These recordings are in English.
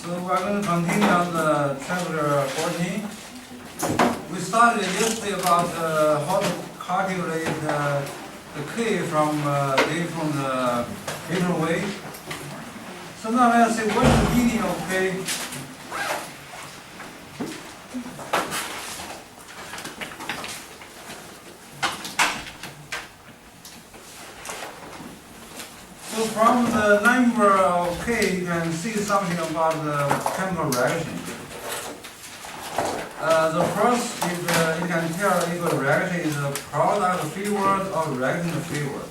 So we're going to continue on the chapter 14. We started yesterday about how to calculate the k from different ways. So now let's see what is the meaning of k. So from the number of k, you can see something about the chemical reaction. The first is you can tell if a reaction is a product favored or reaction favored.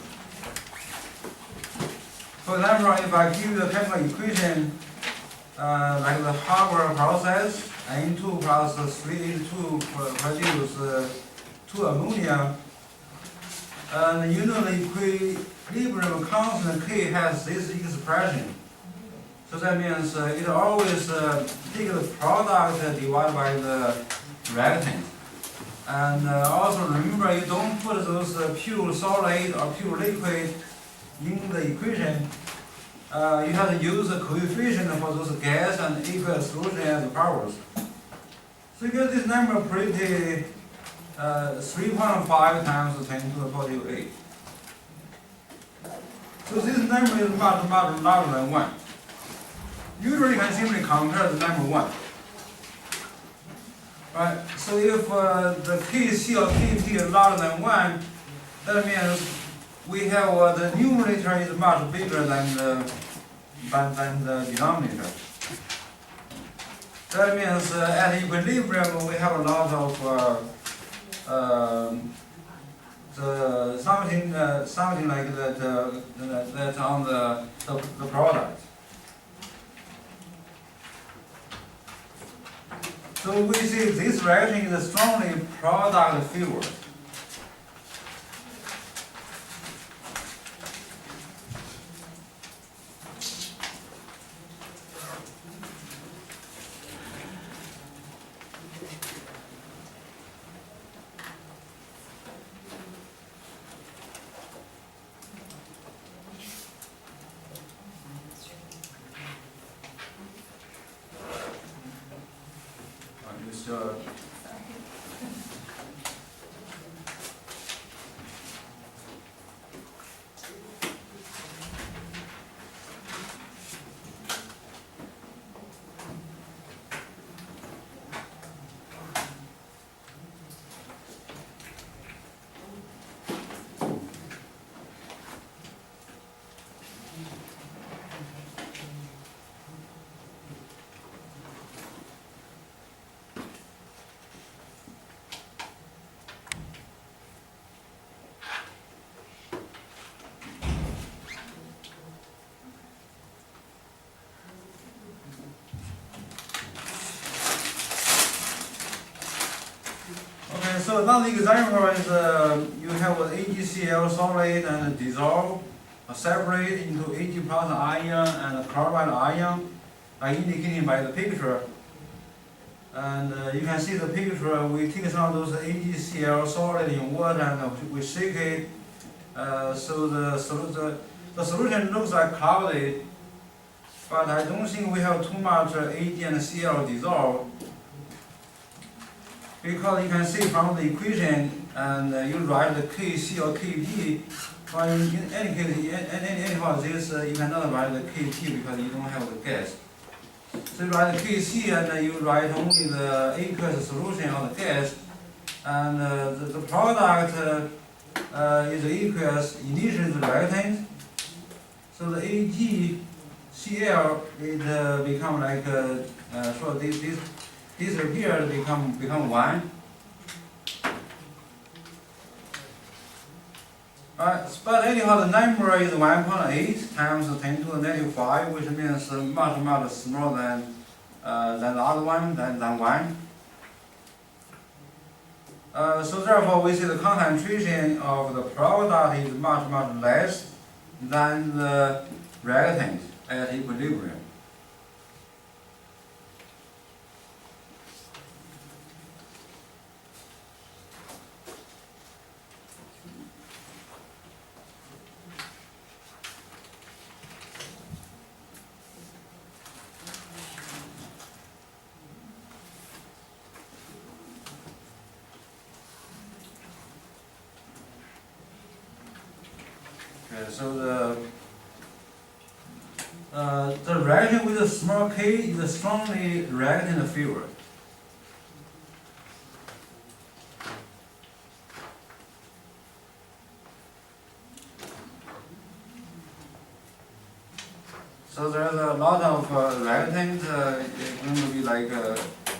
For example, if I give you the chemical equation like the Haber process, N2 plus 3H2 produce 2 ammonia, and you know the equilibrium constant K has this expression. So that means it always take the product divided by the reactant. And also remember, you don't put those pure solid or pure liquid in the equation. You have to use the coefficient for those gas and aqueous solution as powers. So you get this number pretty 3.5 times 10 to the 48. So this number is much larger than 1. Usually you can simply compare the number 1. Right? So if the Kc or Kp is larger than 1, that means we have the numerator is much bigger than the denominator. That means at equilibrium we have a lot of something like that on the product. So we see this reaction is strongly product favored. So another example is you have an AgCl solid and dissolve, separate into Ag plus ion and chloride ion, indicated by the picture. And you can see the picture. We take some of those AgCl solid in water and we shake it. So the solution looks like cloudy, but I don't think we have too much Ag and Cl dissolved. Because you can see from the equation, and you write the Kc or Kp, but in any case, anyhow, this you cannot write the Kp because you don't have the gas. So you write the Kc and you write only the aqueous solution of the gas, and the product is aqueous, initially the reactant. So the AgCl it become like so this here become 1. But anyhow, the number is 1.8 times 10 to the negative 5, which means much smaller than the other one, than 1. So therefore, we see the concentration of the product is much less than the reactant at equilibrium. So the reaction with a small k is strongly reactant in favor. So there's a lot of reactant going to be like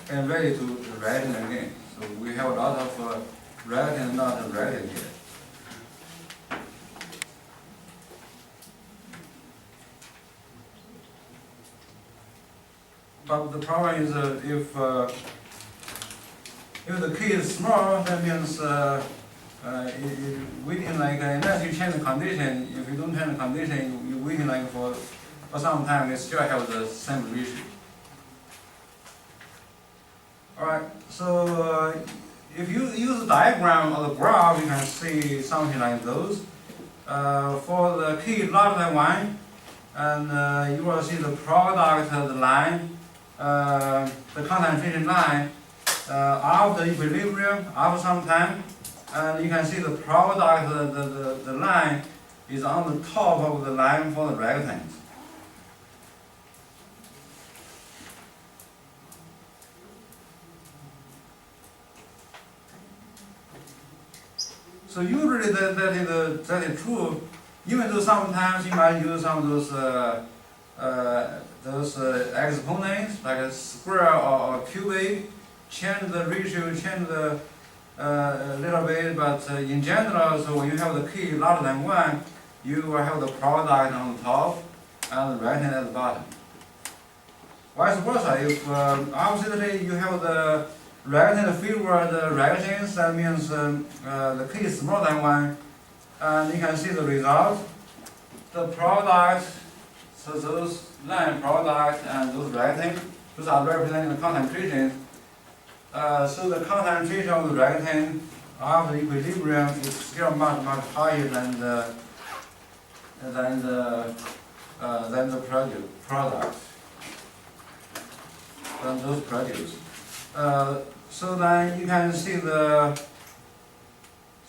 and ready to react again. So we have a lot of reactant not reactant here. But the problem is if the key is small, that means waiting like unless you change the condition. If you don't change the condition, you waiting like for some time, it still have the same ratio. All right. So if you use the diagram or the graph, you can see something like those. For the key larger than 1, and you will see the product of the line. The concentration line after equilibrium, after some time, and you can see the product, the line is on the top of the line for the reactants. So usually that is true, even though sometimes you might use some of those exponents like a square or cubic, change the ratio, change the little bit, but in general, so when you have the key larger than 1, you will have the product on the top and the reactant at the bottom. Vice versa, if oppositely you have the reactant favor the reactants, that means the key is smaller than 1, and you can see the result. The product, so those line product and those reactants, those are representing the concentrations. So the concentration of the reactant after equilibrium is still much higher than the product than those produced. So then you can see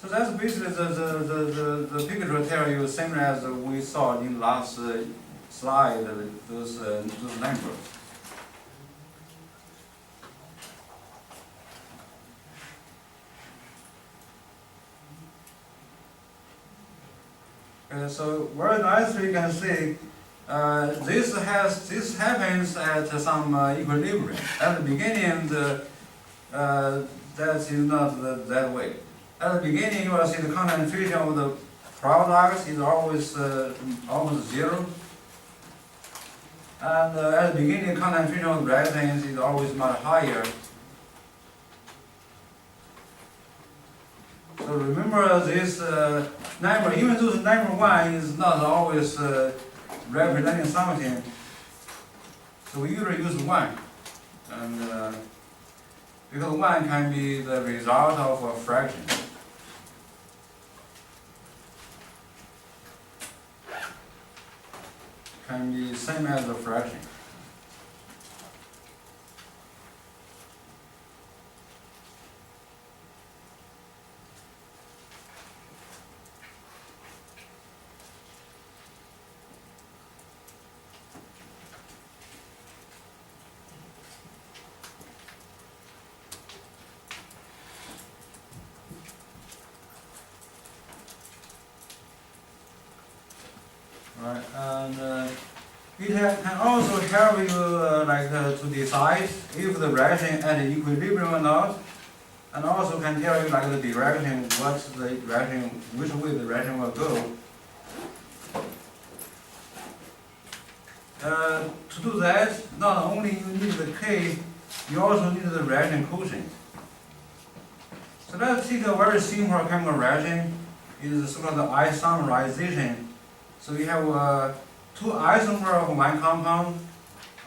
so that's basically the picture tell you same as we saw in last slide, those numbers. So very nicely you can see this happens at some equilibrium. At the beginning, that is not that way. At the beginning, you will see the concentration of the products is always almost 0, and at the beginning, concentration of the reactants is always much higher. So remember this number, even though the number 1 is not always representing something, so we usually use 1, and because 1 can be the result of a fraction. Can be same as a fraction. Right, and it can also help you to decide if the reaction at equilibrium or not, and also can tell you like the direction, what's the direction, which way the reaction will go. To do that, not only you need the K, you also need the reaction quotient. So let's take a very simple chemical reaction, is so-called the isomerization. So we have 2 isomers of one compound.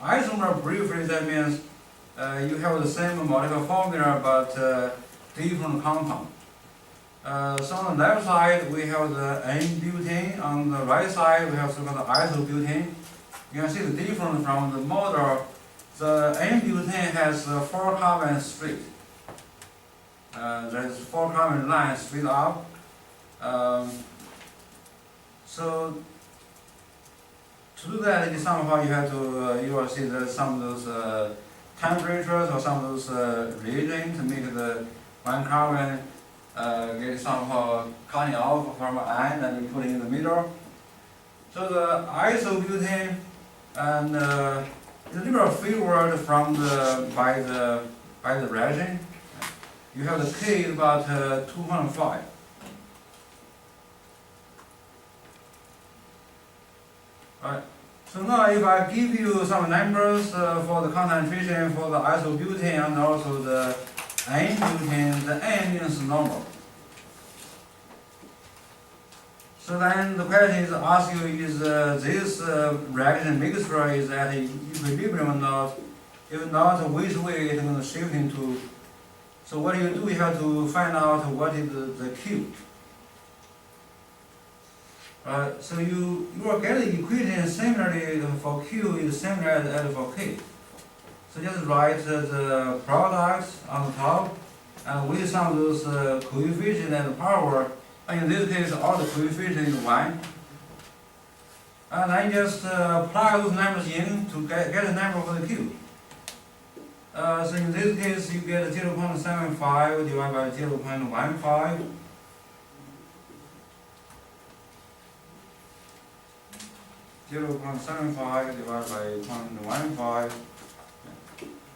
Isomer, briefly, that means you have the same molecular formula but different compound. So on the left side we have the N-butane, on the right side we have so-called isobutane. You can see the difference from the model. The N-butane has 4 carbons straight. There is 4 carbon lines straight up. So to do that, somehow you have to, you will see that some of those temperatures or some of those reagents to make the one carbon get somehow cutting off from an end and put it in the middle. So the isobutane and is a little favored from by the reagent. You have the K is about 2.5. Right. So now if I give you some numbers for the concentration for the isobutane and also the N-butane, the N means normal. So then the question is ask you is this reaction mixture is at equilibrium or not? If not, which way it's going to shift into? So what you do, you have to find out what is the Q. So you will get the equation similarly for Q is similar as for K. So just write the products on the top and with some of those coefficients and power. In this case, all the coefficients is 1. And I just plug those numbers in to get the number for the Q. So in this case, you get 0.75 divided by 0.15. 0.75 divided by 0.15.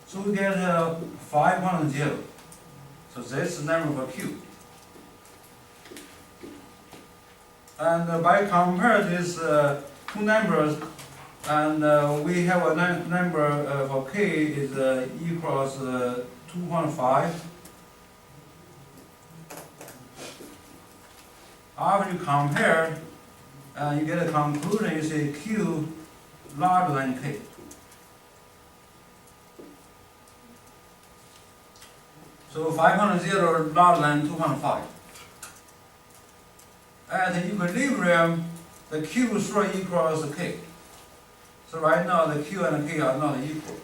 So we get 5.0. So this is the number for Q. And by compare these two numbers, and we have a number for K is equals 2.5. After you compare, you get a conclusion, you say Q larger than K. So 5.0 larger than 2.5. At equilibrium, the Q sure equals K. So right now the Q and K are not equal.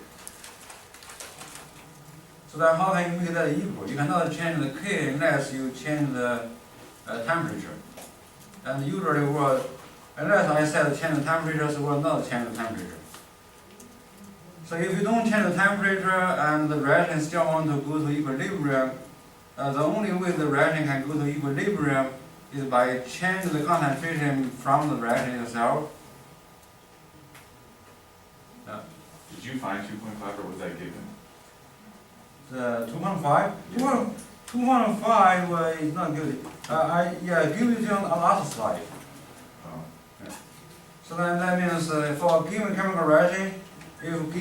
So then how can you make that equal? You cannot change the K unless you change the temperature. And usually unless I said change the temperature, so will not change the temperature. So if you don't change the temperature and the reaction still want to go to equilibrium, the only way the reaction can go to equilibrium is by changing the concentration from the reaction itself. Did you find 2.5 or was that given? The 2.5? 2.5 is not good. I give it to you on the last slide. So then that means for a given chemical reaction, if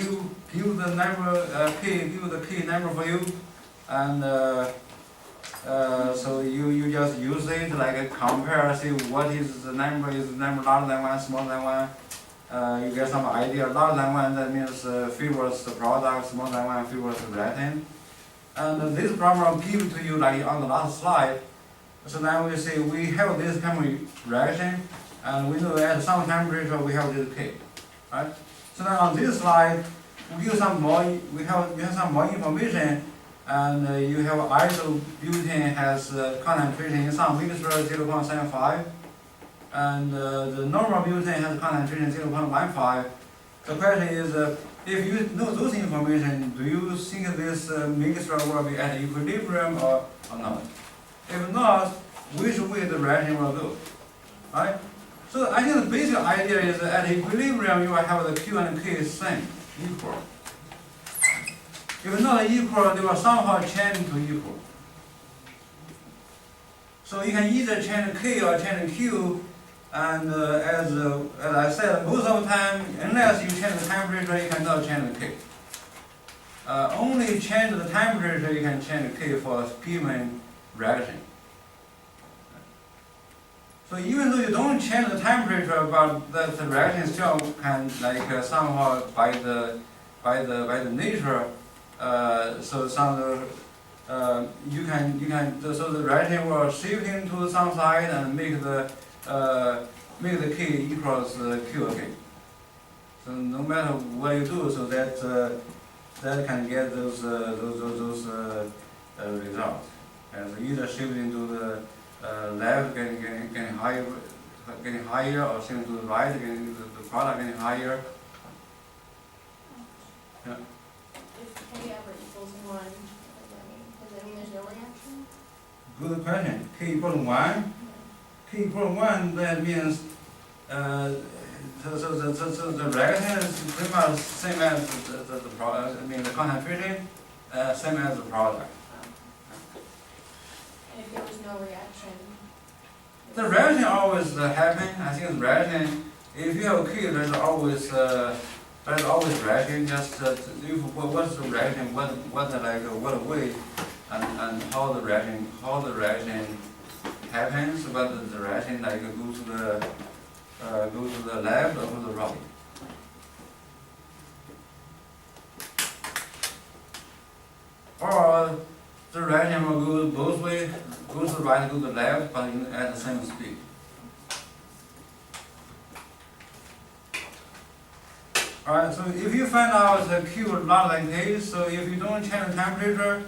give the number K, give the K number for you, and so you just use it like compare, see what is the number larger than 1, smaller than 1. You get some idea. Larger than 1, that means favors the product, smaller than 1 favors the reactant. And this problem give to you like on the last slide. So now we say we have this chemical reaction, and we know that at some temperature we have this K, right? So now on this slide, we give some more. We have some more information, and you have isobutane has concentration in some mixture 0.75, and the normal butane has concentration 0.15. The question is, if you know those information, do you think this mixture will be at equilibrium or not? If not, which way the reaction will go, right? So I think the basic idea is that at equilibrium you will have the Q and K same, equal. If not equal, they will somehow change to equal. So you can either change K or change Q, and as I said, most of the time, unless you change the temperature, you cannot change the K. Only change the temperature, you can change K for a given reaction. So even though you don't change the temperature, but the reaction still can like somehow by the nature, so some you can so the reaction will shift into some side and make the K equals Q again. So no matter what you do, so that can get those results. And either shift into the left getting higher getting higher, or same to the right, getting the product getting higher. Yeah. If K ever equals 1, what does that mean? Does that mean there's no reaction? Good question. K equal to 1. K equal to 1, that means the reaction is pretty much same as the product, I mean the concentration, same as the product. And if there was no reaction? The reaction always happen. I think the reaction, if you have a Q, there's always reaction. Just what's the reaction, what way, and how the reaction happens. Whether the reaction like go to the left or to the right. Or the reaction will go both ways, go to the right, go to the left, but at the same speed. Alright, so if you find out the Q is not like this, so if you don't change the temperature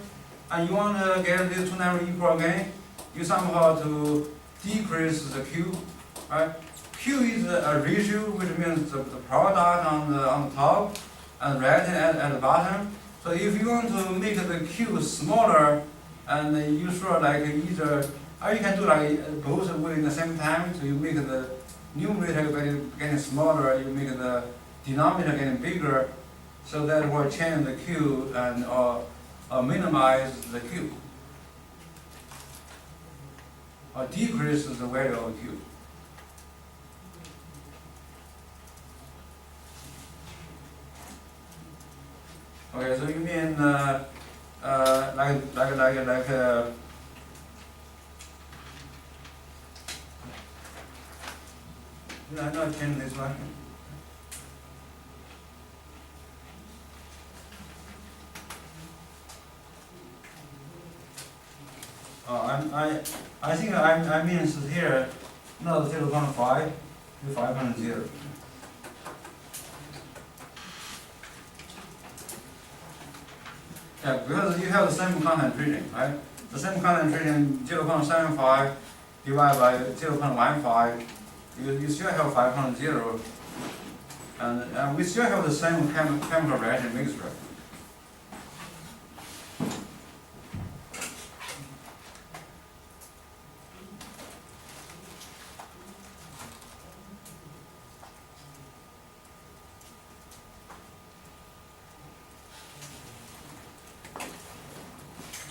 and you want to get these two numbers equal again, you somehow to decrease the Q. Right? Q is a ratio, which means the product on the top and reaction at the bottom. So if you want to make the Q smaller, and you should like either, or you can do like both within the same time. So you make the numerator getting smaller, you make the denominator getting bigger, so that will change the Q and or minimize the Q, or decrease the value of Q. Okay, so you mean not change this one. I think I mean here, not 0.5, 5.0. Yeah, because you have the same concentration, right? The same concentration, 0.75 divided by 0.15, you still have 5.0, and we still have the same chemical reaction mixture.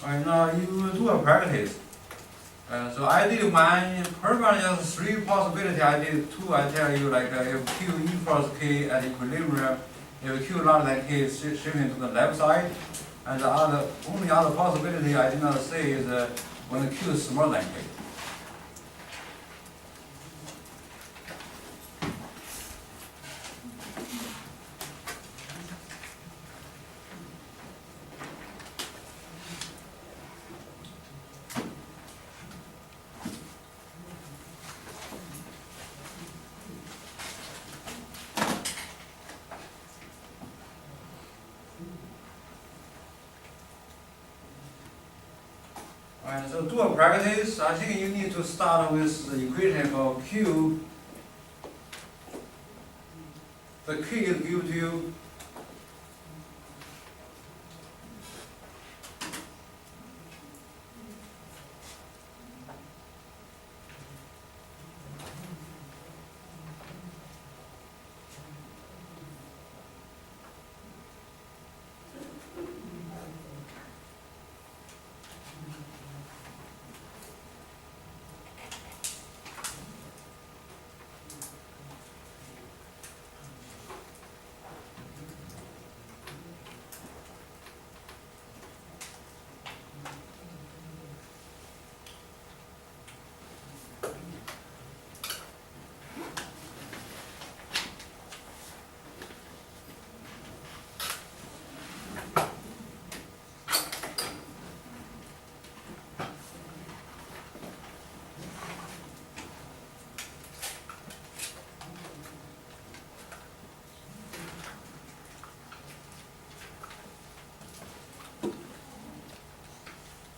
Alright, now you do a practice. So I did one, probably just 3 possibilities. I did 2. I tell you like if Q equals K at equilibrium, if Q larger than K is shifting to the left side, and the only other possibility I did not say is when the Q is smaller than K. Alright, so do a practice. I think you need to start with the equation for Q. The Q is given to you.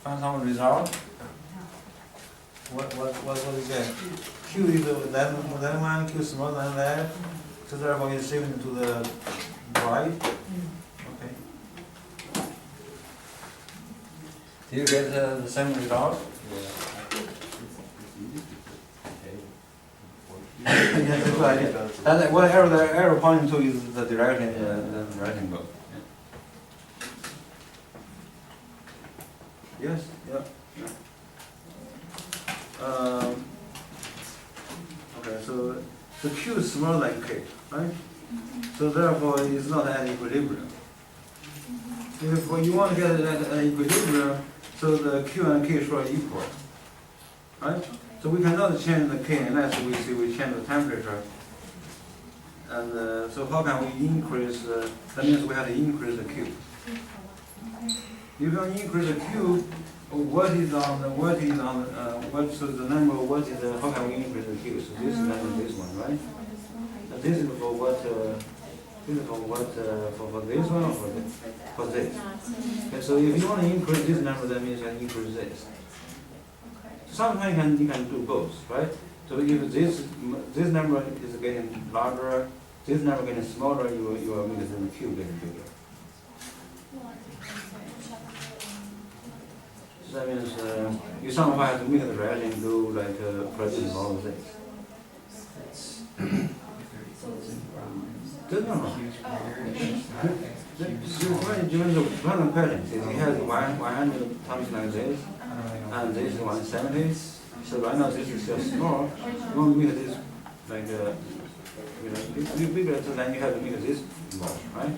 Find some result. what is that? Q is that one, Q smaller than that, so therefore it's shifting to the right. Okay. Do you get the same result? Yes, that's good idea. And what arrow pointing to is the direction, the direction goes. Yes, yeah. Okay, so the Q is smaller than K, right? So therefore it's not an equilibrium. If you want to get an equilibrium, so the Q and K should be equal, right? So we cannot change the K unless we change the temperature. And so how can we increase, that means we have to increase the Q. If you increase the Q, so the number, how can we increase the Q? So this number, this one, right? And this is for what, for this one or for this? Okay, so if you want to increase this number, that means you can increase this. Sometimes you can do both, right? So if this number is getting larger, this number getting smaller, you will make the Q getting bigger. So that means you somehow have to make the reaction do like produce all of this. Given the random pattern, it has 100 times like this, and this is 170. So right now this is still small. You want to make this like bigger, so then you have to make this small, right?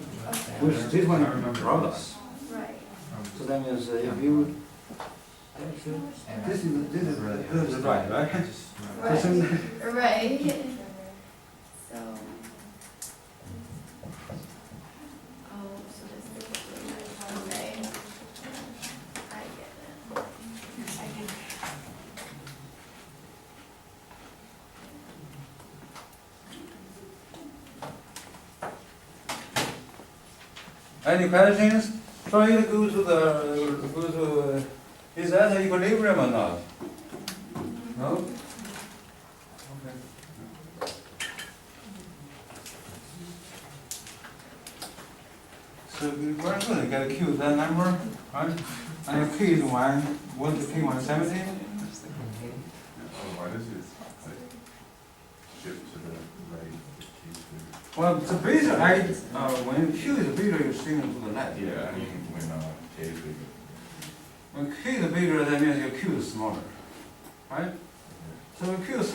Which this one products. Right. So that means if you this is right, right? Right. So. Oh, so this is okay. I get it. Any questions? Try to go to is that an equilibrium or not? No? Okay. So we're going to get a Q, that number, right? And K is 1, what's the K, 170? Why does it like shift to the right? Well, the bigger when Q is bigger, you're swinging to the left. Yeah, I mean when K is bigger. When K is bigger, that means your Q is smaller, right? So when Q is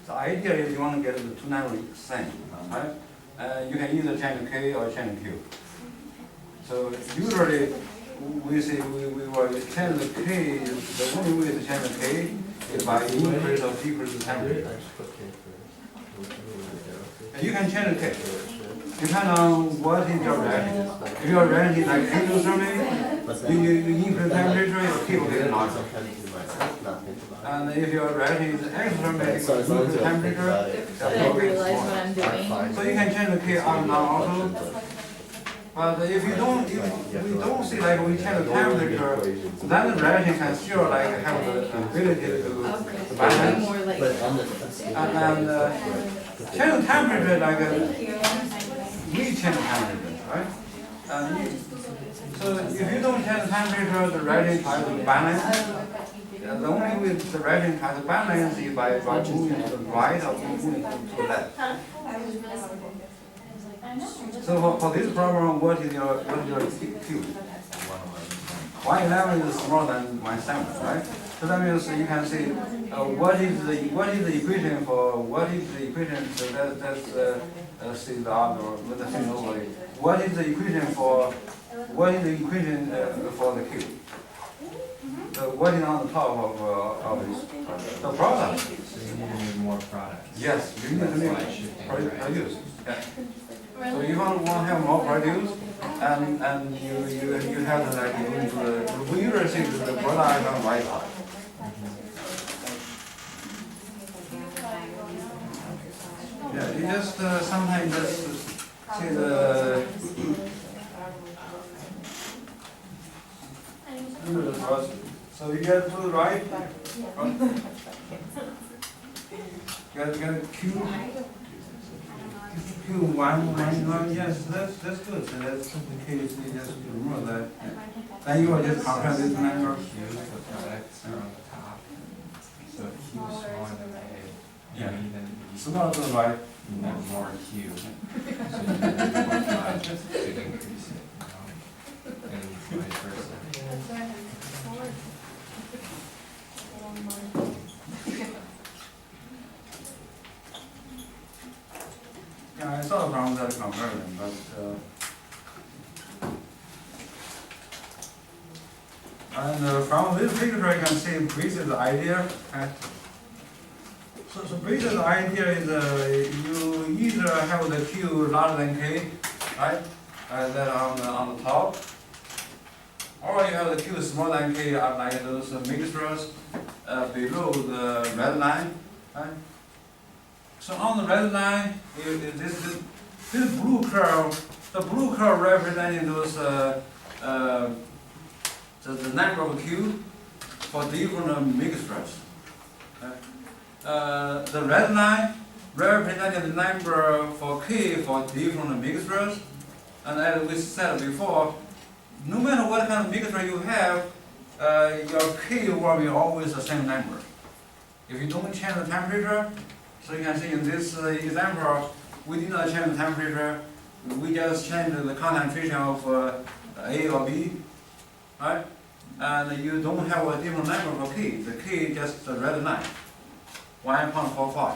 the idea is you want to get the two numbers same, right? You can either change K or change Q. So usually we say we will change the K. The only way to change the K is by increase or decrease the temperature. And you can change the K. Depend on what is your reaction. If your reaction is like endothermic, you increase temperature, your K will get larger. And if your reaction is exothermic, increase temperature, your K will get smaller. So you can change the K up and down also. But if we don't see like we change the temperature, then the reaction can still like have the ability to balance. And change the temperature like we change the temperature, right? So if you don't change the temperature, the reaction tries to balance. The only way the reaction tries to balance is by moving to the right or moving to the left. So for this problem, what is your Q? 111 is smaller than 170, right? So that means you can say what is the equation for so that's say the other with the thing over it. What is the equation for the Q? What is on the top of this? The product. So you need more products. Yes, you need to make produce. Yeah. So you want to have more produce, and you have to like go into the we usually say the product on the right side. Yeah, you just sometimes just see process. So you get 2 right? Get Q. Q1, yes, that's good. So that's the case, you just remember that. Then you will just compare this number. Q, the products are on the top. So Q is smaller than A. Yeah. B than B. Smaller to the right. You want more Q. So you can multiply to increase it, you know? And vice versa. That's why I have smaller. Yeah, I saw from that comparison, but and from this picture you can see basic idea. So basic idea is you either have the Q larger than K, right? That on the top, or you have the Q smaller than K, like those mixtures below the red line, right? So on the red line, this blue curve, the blue curve representing those the number of Q for different mixtures. The red line representing the number for K for different mixtures, and as we said before, no matter what kind of mixture you have, your K will be always the same number. If you don't change the temperature, so you can see in this example, we did not change the temperature, we just changed the concentration of A or B, right? And you don't have a different number for K. The K is just the red line, 1.45.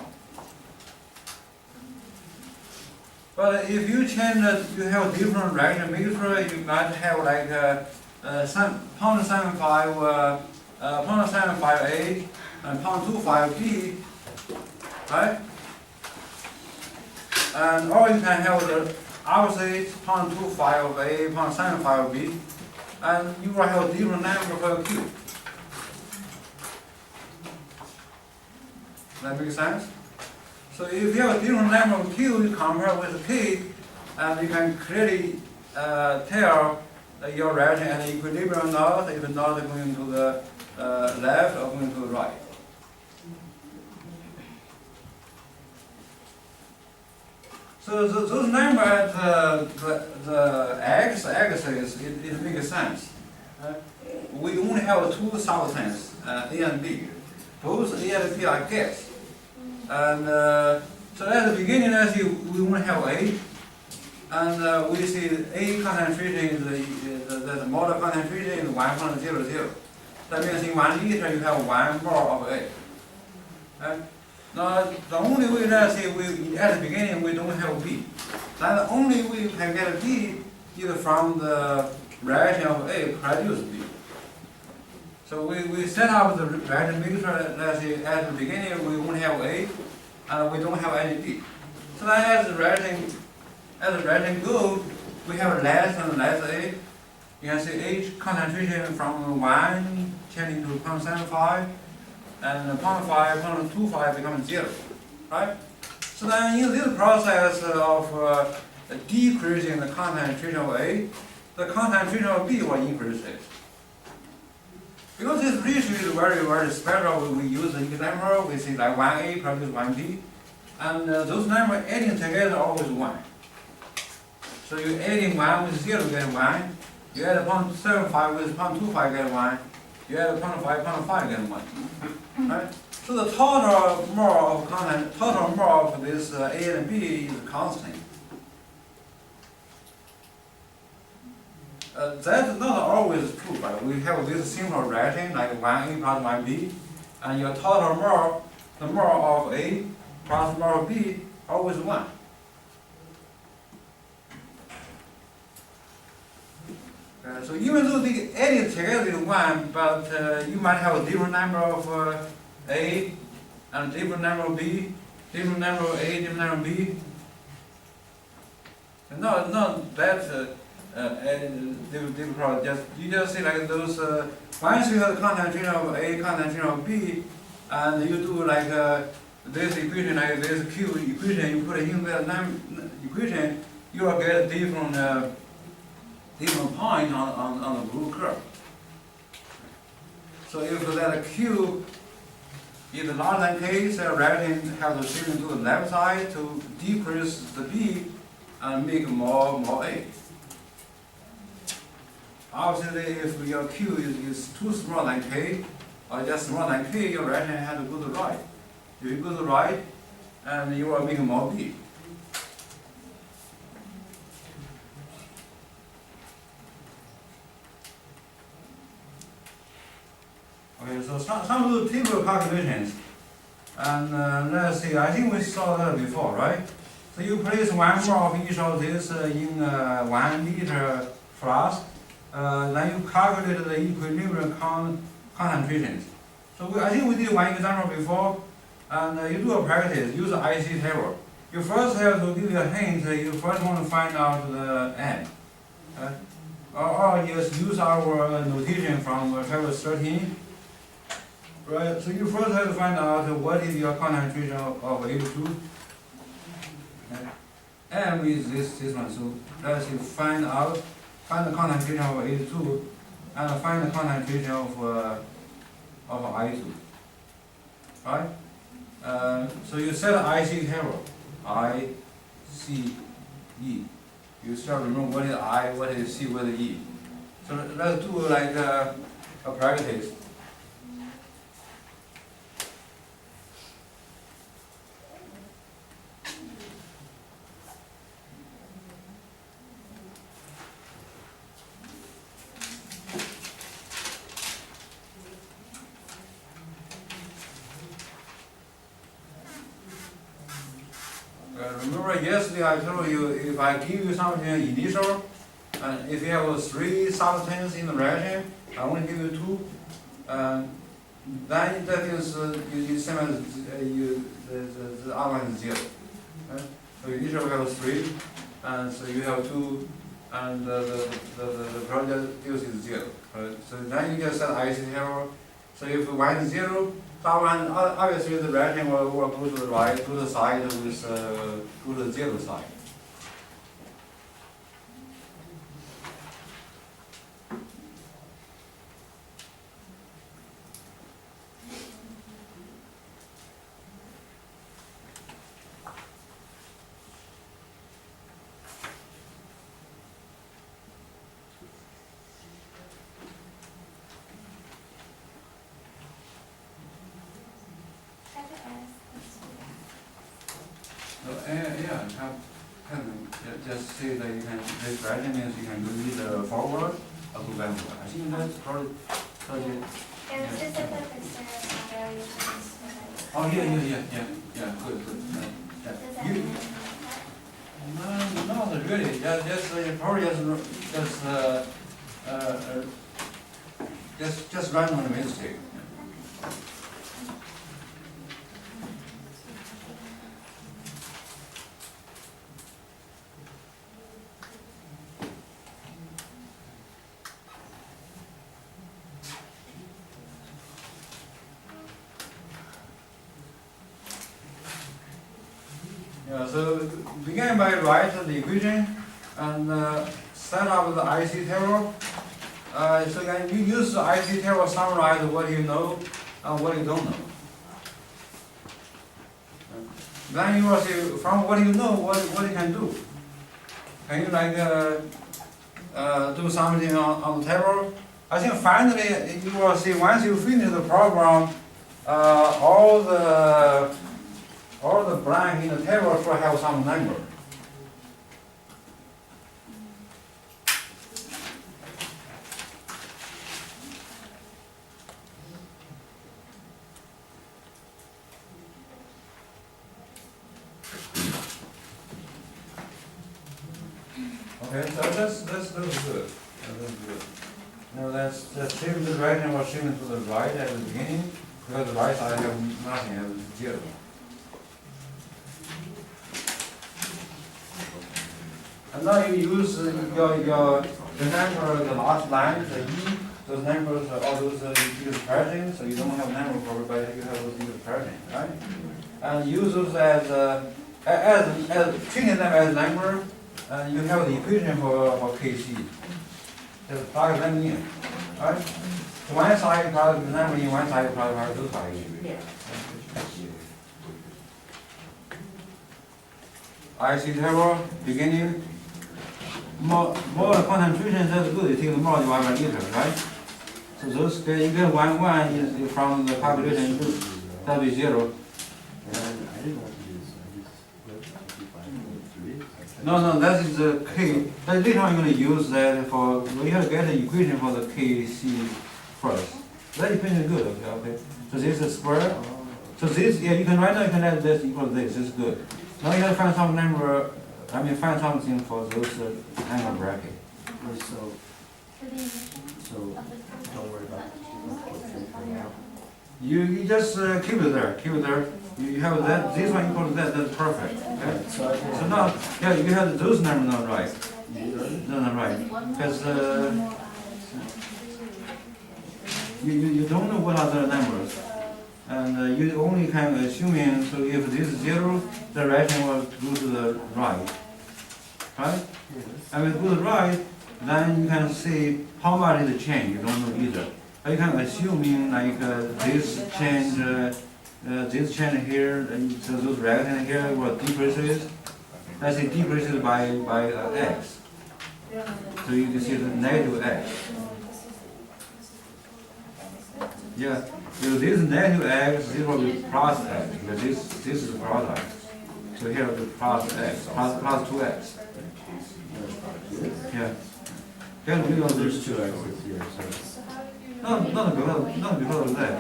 But if you change, you have different reaction mixture, you might have like 0.75 0.75A and 0.25B, right? And or you can have the opposite 0.25 of A, 0.75 of B, and you will have a different number for Q. That makes sense? So if you have a different number of Q, you compare with K, and you can clearly tell your reaction at equilibrium or not, if not going to the left or going to the right. So those numbers at the x-axis, it makes sense. We only have 2 substances, A and B. Both A and B are gas. And so at the beginning, let's see, we only have A. And we see A concentration is the molar concentration is 1.00. That means in 1 liter you have 1 mole of A. Now, the only way, let's say, at the beginning we don't have B. Then the only way you can get B is from the reaction of A produce B. So we set up the reaction mixture, let's say, at the beginning we only have A, and we don't have any B. So then as the reaction goes, we have less and less A. You can see H concentration from 1 changing to 0.75. And 0.5, 0.25 becomes 0, right? So then in this process of decreasing the concentration of A, the concentration of B will increase it. Because this ratio is very, very special, we use the example, we say like 1A produces 1B, and those numbers adding together always 1. So you adding 1 with 0 get 1, you add 0.75 with 0.25 get 1, you add 0.5 get 1. Right? So the total mole of content, total mole of this A and B is constant. That's not always true, but we have this simple reaction like 1A plus 1B, and your total mole, the mole of A plus mole of B, always 1. So even though they added together is 1, but you might have a different number of A and different number of B, different number of A, different number of B. And not that difficult. You just see like those. Once you have the concentration of A, concentration of B, and you do like this equation, like this Q equation, you put it in that equation, you will get different point on the blue curve. So if that Q is larger than K, so gradient have to shift to the left side to decrease the B and make more A. Obviously, if your Q is too small than K, or just smaller than K, your gradient has to go to the right. If you go to the right, and you will make more B. Okay, so some of the table calculations, and let's see, I think we saw that before, right? So you place 1 mole of each of these in 1 liter flask, then you calculate the equilibrium concentrations. So I think we did one example before, and you do a practice, use the IC table. You first have to give you a hint, you first want to find out the n. Or just use our notation from Chapter-13. Right, so you first have to find out what is your concentration of H2. M is this one, so let's find the concentration of H2 and find the concentration of I2. Right? So you set IC table, I, C, E. You start to remember what is I, what is C, what is E. So let's do like a practice. Remember yesterday I told you if I give you something initial, and if you have 3 substances in the reaction, I only give you 2, then that is you same as the other one is 0. Right? So initial we have 3, and so you have 2, and the product is 0. Right? So then you just set IC table. So if 1 is 0, obviously the reaction will go to the right, to the side with to the 0 side. Just say that you can, this reaction means you can do either forward or go backward. I think that's probably. And it's just like the external variations. Oh, yeah, good. Does that You, mean no, not really, probably just random mistake. Yeah, so begin by write the equation and set up the IC table. So you use the IC table to summarize what you know and what you don't know. Then you will see from what you know what you can do. Can you like do something on the table? I think finally you will see once you finish the program, all the blank in the table should have some number. Okay, so that's good. That's good. Now let's shift the direction or shift to the right at the beginning, because the right side have nothing, have 0. And now you use your number, the last line, the E, those numbers, all those use parsing, so you don't have number for it, but you have those use parsing, right? And use those as treating them as number, and you have the equation for KC. Just plug them in, right? One side plus the number in one side plus two sides. Yeah. IC table beginning. More concentration, that's good. You take more divided by liter, right? So those you get one is from the calculation that be 0. No, that is the K. That later on you're going to use that for, we have to get the equation for the KC first. That equation is good, okay. So this is square. So this, yeah, you can right now you can let this equal this is good. Now you have to find some number, find something for those angle bracket. So don't worry about it. You just keep it there, You have that, this one equal to that, that's perfect, okay? So now, yeah, you have those numbers not right. No, not right. Because you don't know what are the numbers. And you only can assuming, so if this is 0, the direction will go to the right. Right? And when it goes right, then you can see how much is the change, you don't know either. But you can assuming like this change here, and so those rectangle here will decreases. Let's say decreases by x. So you can see the negative x. Yeah, if this is negative x, this will be plus x, because this is the product. So here will be plus x, plus 2x. Yeah. Get rid of There's this. 2 x's here, so. Not because of that.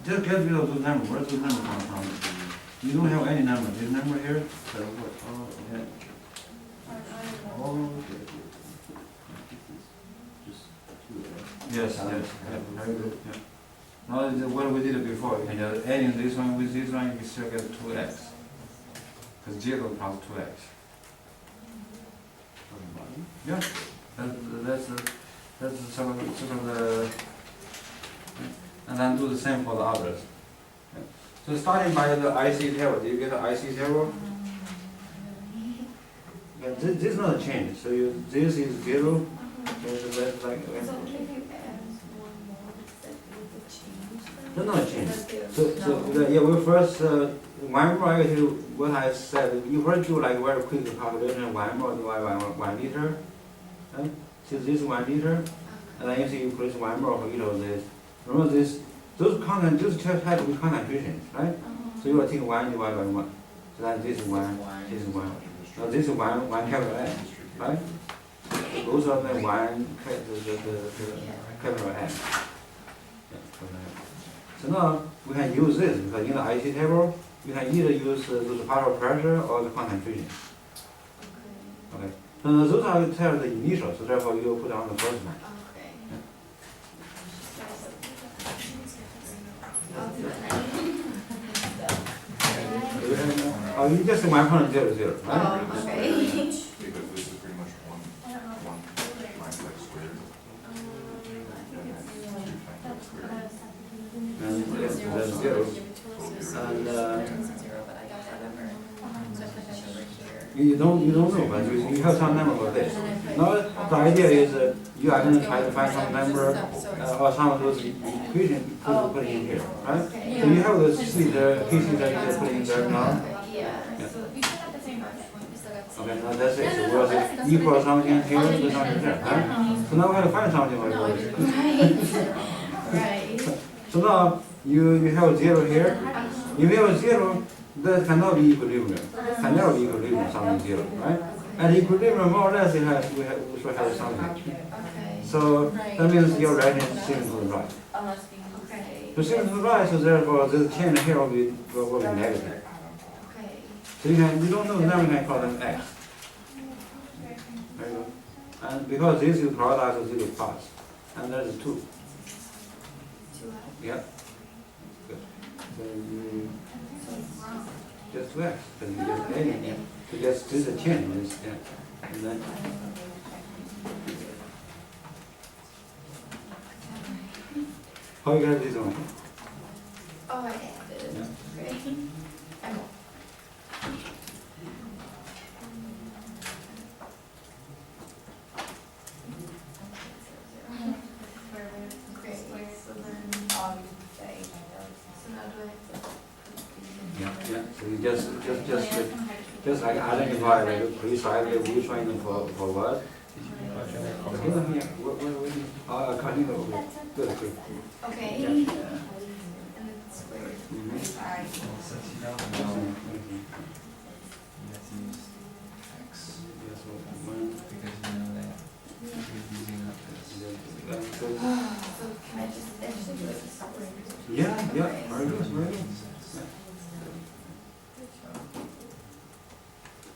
Just get rid of those numbers. Where's those numbers come from? You don't have any number. This number here? So what, Yeah. okay. Just 2 Yes, yeah, very good. Yeah. Now what we did before, you can just adding this one with this one, you still get 2x. Because 0 plus 2x. Yeah, that's sort of the, and then do the same for the others. Yeah. So starting by the IC table, do you get the IC table? Yeah, this is not a change. So this is 0. So that's like So if you add one more, with the change? no, not a change. So yeah, we first one more actually what I said. You first do like very quick calculation. One more divided by 1 liter. Right? So this is 1 liter, and then you see you place 1 more for each of this. Remember this? Those content, those have to be concentrations, right? So you will take 1 divided by 1. So then this is 1. This is 1. Now this is 1 capital N, right? Those are the capital N. So now we can use this because in the IC table you can either use the partial pressure or the concentration. Okay. So those are tell the initial, so therefore you put on the first one. Okay. Oh, you just 1.00, right? Oh, okay. Because this is pretty much one line type squared. And yes, that's 0. And you don't know, but you have some number for this. Now the idea is you are going to try to find some number or some of those equations put in here, right? So you have the C there, PC that you put in there now. Yeah. Okay, now that's it. So we'll say equal something here to something there, right? So now we have to find something for this. Right. So now you have 0 here. If you have 0, that cannot be equilibrium. Can never be equilibrium, something 0, right? And equilibrium more or less we should have something. Okay. So that means your right is same to the right. Okay. So same to the right, so therefore this change here will be negative. Okay. So you don't know, now we can call them x. Very good. And because this is product of 0 plus, and that is 2. Yeah. Good. So you just 2x, because you just adding it. You just do the change, yeah. And then how you get this one? Oh, I added. Yeah. Great. I'm Yeah, so you just like identify like precisely which one for what. Continue. Good. Okay. Yeah. And it's square. Mhm. Alright. Since you don't know, you have to use X, Yes, one. because you know that you're using up this. So can I just actually do this separate? Yeah, very good, very good.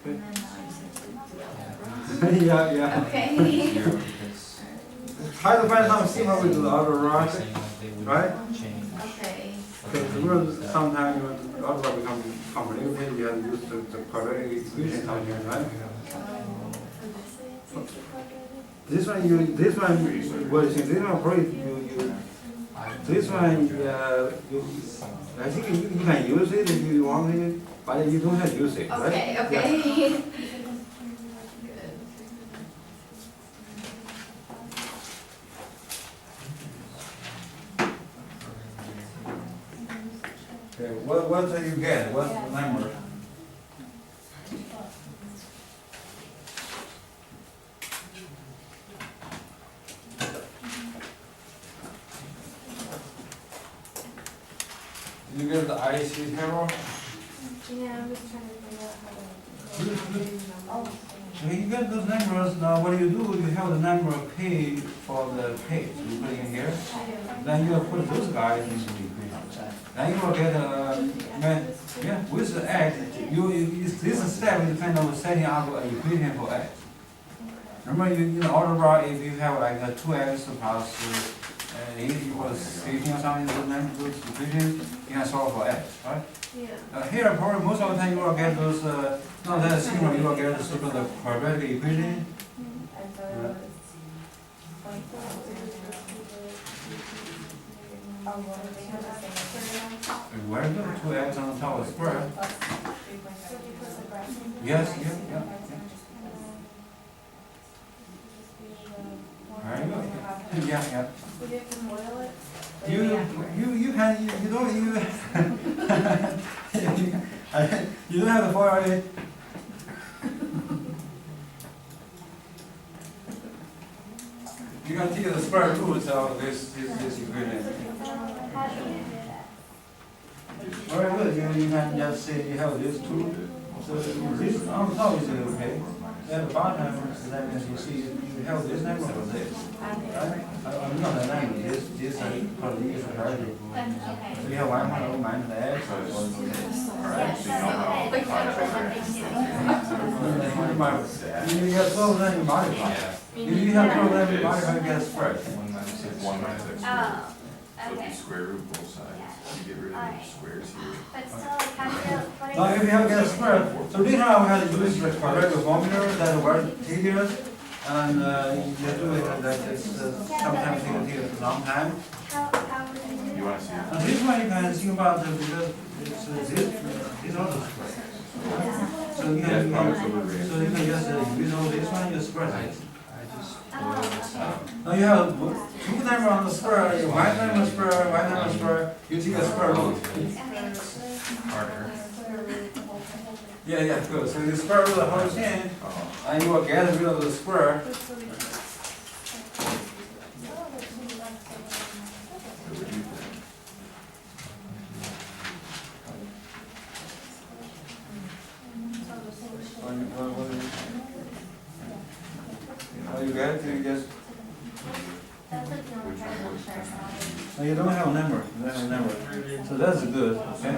And then I just have to do that. Yeah. Okay. Zero, because Try to find some similar with the other you're rock, saying that they would right? change. Okay. Because the word sometimes the other rock become complicated, you have to use the quadratic equation down here, right? This one, what is it? This one probably this one, I think you can use it if you want it, but you don't have to use it, right? Okay, Yeah. okay. Good. Okay, what do you get? What's the number? You get the IC table? Yeah, I'm just trying to figure out how to. Good. Okay, you get those numbers, now what do? You have the number K for the page, you put it in here. Then you put those guys into the equation. Then you will get with the x, this step is kind of setting up an equation for x. Remember, in algebra, if you have like a 2x plus 8 equals 16 or something, those equations, you can solve for x, right? Yeah. Here, probably most of the time you will get those, not that similar, you will get the sort of the quadratic equation. I thought it was like Where is it? 2x on the top of the square. Yes, yeah. Very good. Yeah. Would you have to boil it? You don't you don't have to follow it. You can take the square root of this equation. Very good. You can just say you have this two. So this on top is okay. At the bottom, that means you see you have this number for this. Right? I'm not the number. This is for the comparative. So you have 1 minus x. Alright, so you know how Like, You get 12, then you multiply. Yeah. If you have 12, then you multiply, you get squared. 1 minus it's x. 1 minus x squared. Oh, So if okay. you square root both sides, you get rid of the squares here. But still, like, how do you, Now, if you have get squared, so later on we have to use the quadratic formula that is very tedious, and you do it that it's sometimes it takes a long time. how would you do You wanna see it? And this one you can think about because it's this also square. So you Yeah, can, probably so we're ready. so you can just use all this one, you square it. I just boil this out. Now you have two numbers on the square, one number square, you take a square root. Harder. Yeah, good. So you square root the whole thing, and you will get rid of the square. You get it, you just, no, you don't have a number, So that's good, okay?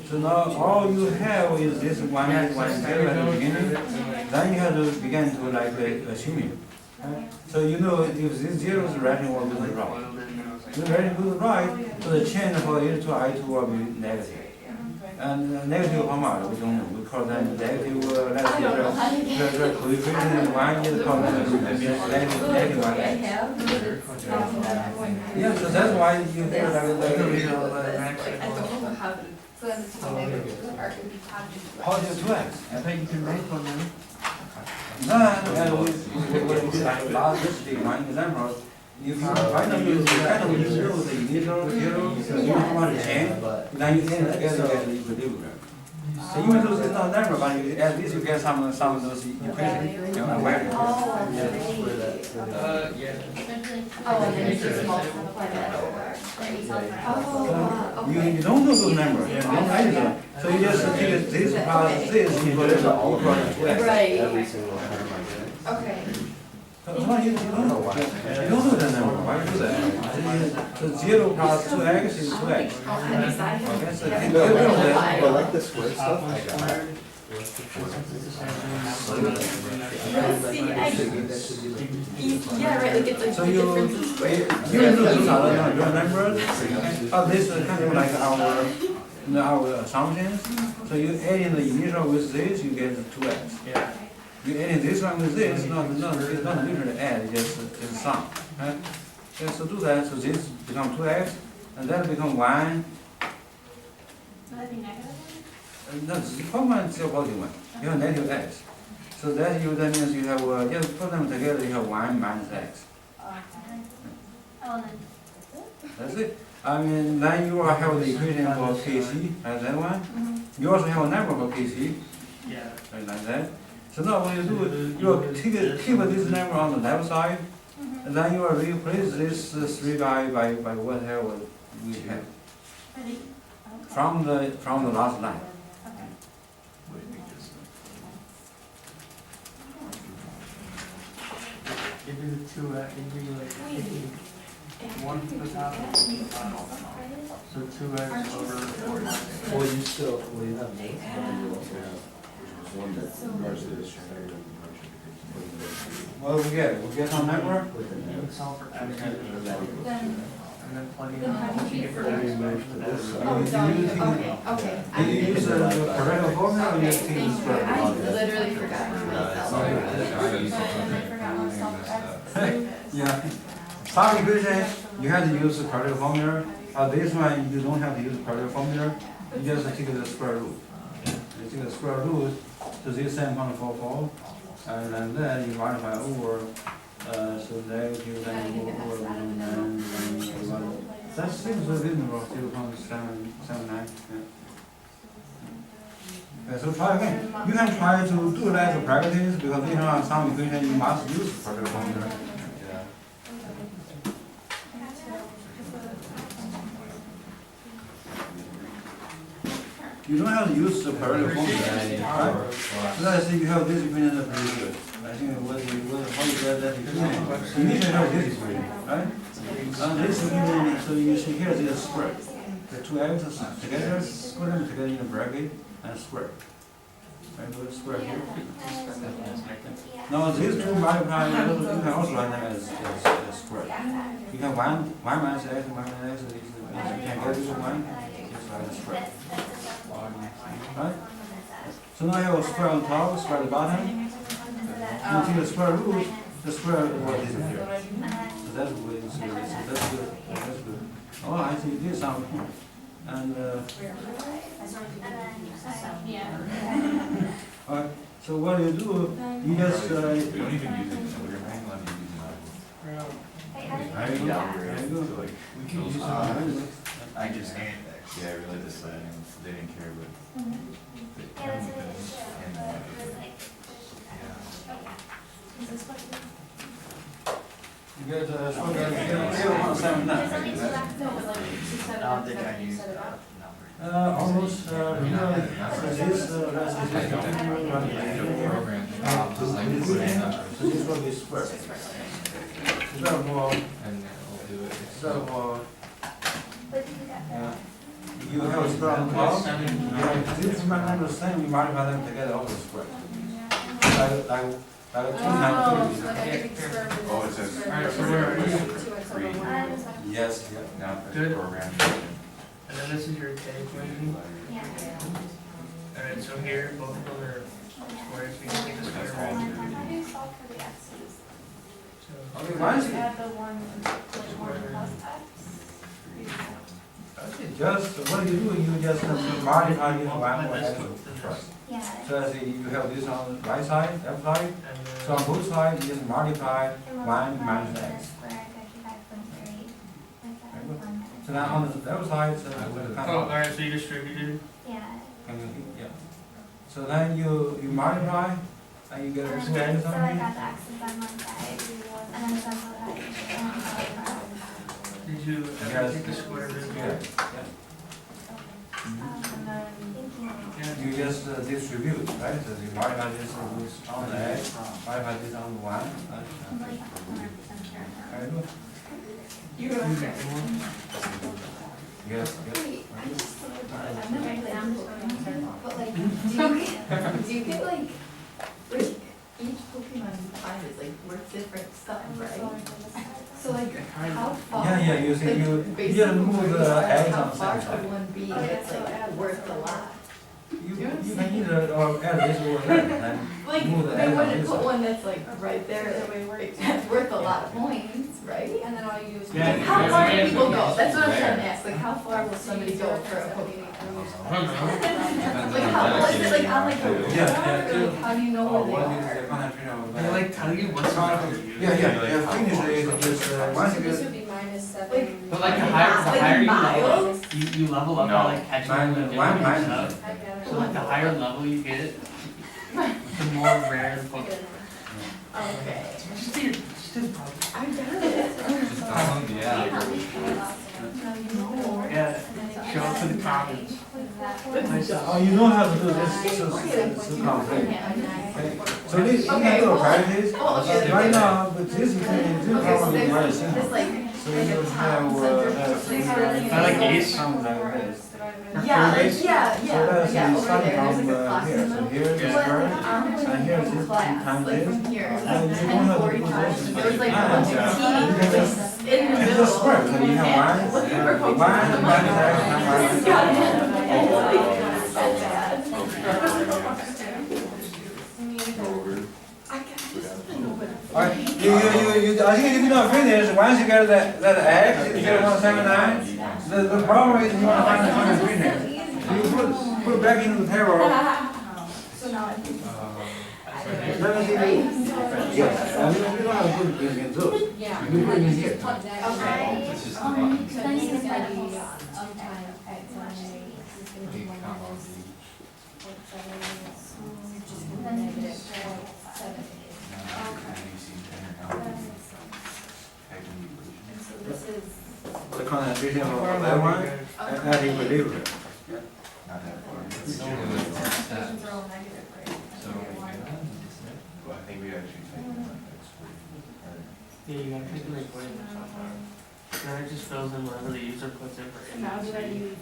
So now all you have is this one zero at the beginning, then you have to begin to like assuming. Right? So you know if this zero is right, it will go to the right. If it's right, go to the right, so the chain for A2, I2 will be negative. And negative how much? We don't know. We call them negative, let's say, the coefficient one is called negative one. Yeah, so that's why you feel positive 2x. I bet you can make one then. No, and we last this big one example, If you find out you kind of zero the initial zero, you don't want to change, then you add together get equilibrium. So even though it's not number, but you, at least you get some of those equations, you know, where. Yeah. Oh, and then you just multiply that over. Oh, You don't know those numbers, you don't write them. So you just take this plus this, you put it all equal to x. Right. Every single term I get. Okay. So you don't know why. You don't know the number, why you do that? So 0 plus 2x is 2x. Okay, so you get rid of that. But like the square stuff, I got. Yeah, right, like it's like So the you, difference in square. you know those are your numbers, this is kind of like our assumptions. So you add in the initial with this, you get 2x. Yeah. You add in this one with this, it's not literally add, it's just sum, right? Yeah, so do that, so this become 2x, and that become 1, Would that be negative? and that's the common is still positive 1. You have negative x. So that means you have, just put them together, you have 1 minus x. Okay. Oh, then. That's it. I mean, then you will have the equation for Kc, right, that one. You also have a number for Kc, Yeah. right, like that. So now what you do, you will keep this number on the left side, and then you will replace this 3 by whatever we have Ready? from the last line. Okay. Give me the two, give me like 1 from the top. So 2x over 4. Well, you still, well, you have this, but then you also have one that's Versus. What do we get? We get some number? with the You can notes. solve for x And that equals Then, and then plug in then how do what you you get get for for that? we x. move to this side. Oh, done, okay, okay. Did you use the Pareto formula or you just take the Thank you, square I root? literally forgot myself. Sorry. And I forgot myself, that's Yeah. Some equation, you have to use the Pareto formula. This one, you don't have to use the Pareto formula. You just take the square root. You take the square root to this 7.44, and then you multiply over, so negative then over 1. That seems reasonable, 0.779. Yeah, so try again. You can try to do that as a practice, because later on some equation you must use Pareto formula. Yeah. You don't have to use the Pareto formula, right? So let's say you have this equation that's pretty good. I think how you get that equation? You need to have this equation, right? This equation, so you see here is square. The two x's together, put them together in a bracket and square. Right, put square here. Now these two multiply, you can also write them as square. You can 1 minus x, 1 minus x, you can get this 1, just write a square. Right? So now you have a square on top, square at the bottom. You take the square root, the square will disappear. So that's the way you see it. So that's good. That's good. Oh, I see you did something. And alright, so what you do, you just We don't even use it, we're hanging on using that. there you go. There you go. So like, We can use it. I just, yeah, I realized this, they didn't care, but. Yeah, that's what it is. You get square root 0.79. There's only two left, no, but like, two set it up, I don't think I you used set it up. Almost, so this, I so this will be square. So therefore, and I'll do it. therefore, But you do that. you have a square on top, you have this number the same, you multiply them together over the square. Like 2 Oh, times so like every square root is Oh, it a says- square Alright, so root. where are you? 2x over 1. Yes, yeah. Now, it's Good. program. And then this is your k equation. Yeah. Alright, so here, both of them are squares, we can take the square root. How do you solve for the x's? So, Okay, why is it? Add the 1 plus x. Just, what you do, you just multiply this 1 over x first. Yeah. So as you have this on the right side, left side, and so on both sides, you just multiply And 1 minus multiply x. the square, 55 So now on the other side, so I would've- kind Oh, of, alright, so you distributed. Yeah. yeah. So then you multiply, and you get a result So I something. got the x's on one side, and then simplify, and multiply. Did you ever take the square root? Yeah, yeah. And then, Yeah. You just distribute, right? So you multiply this with on the x, multiply this on the y. I'm like 100% sure. Very good. You were okay. Yes, yes. Wait, I just thought about it. I'm not really down but like, do you get like each Pokemon you find is like worth different stuff, right? So like, how far? Yeah, you see, like, you based on move where the you are, eggs how on the far same could side. one be that's like worth a lot? You can either, or add this or that, and Like, move the they eggs on wouldn't this put side. one that's like right there, like, that's worth a lot of points, right? And then all you do is. Yeah, Like, how yeah, far yeah, do people yeah. go? That's what I'm trying to ask, like, how far will somebody go for a Pokemon? I don't know. Like, how, is it like on like a radar, Yeah. or like, how do you know Oh, where what they is are? the concentration of They that? like tell you what's wrong with you. Yeah, finish it, just, once you This get, would be minus Like, 7. But like the Like higher you level, miles? you level up No. by like catching Mine- them and mine- doing mine- stuff. I get it. So like the higher level you get, the more rare the Pokemon. Okay. Just do the problem. I got it. Just download the app. Now you know. Yeah, show up to the comments. oh, you don't have to do this, so complicated. Okay, so this, you can do a practice, Oh, okay. right now, but this is, this Okay, so problem is very there's simple. this like, So you have, I like these. sounds like this. yeah, like, Base? yeah, So yeah, that's yeah, the over starting there, there's from like a class here, in the so middle. here is But curve, like, I'm and here is in this class, times like this. from here, it's And like you 10, don't have 40 to put times, this. and there was like a Ah, bunch yeah. of teams just in the It's middle. a square, so you have and one, looking for Pokemon. one, I'm one, like, one, God, it's like so bad. Over. I just don't know what. Alright, I think if you don't finish, once you get that X, 0.79, the problem is you want to find the concentration. You put it back into the table. So now I think. Let me see the, yes, and you don't have to put it in those. Yeah. You put it in here. Okay. It's just the button. Then you can set it You count all the- The concentration of that one, and that equilibrium. Not that far. It's only like 10 steps. are all negative, right? So we do that, isn't it? Well, I think we actually take them like that's Yeah, you gotta take the equation so far. Then it just fills in whatever the user puts in for So now do I use? I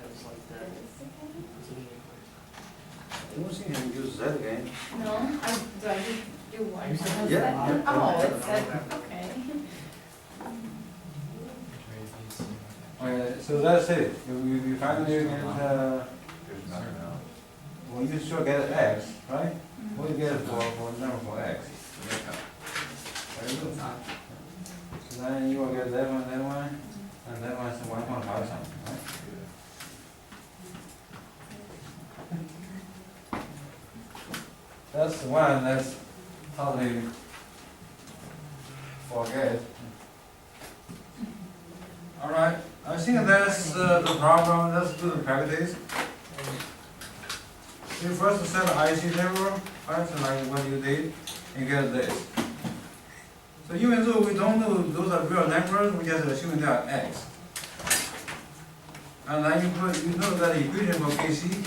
just like that. It's in the equation. You don't see him use that again. No, do I just do one? Yeah. Oh, it's that, okay. So that's it. You finally get, there's nothing else. well, you still get X, right? What do you get for the number for X? Very good. So then you will get that one, and that one's 1.5 something, right? That's the one that's totally forget. All right, I think that's the problem. Let's do the practice. You first set the IC table, right? So like what you did, you get this. So even though we don't know those are real numbers, we just assume they are X. And then you know that equation for KC,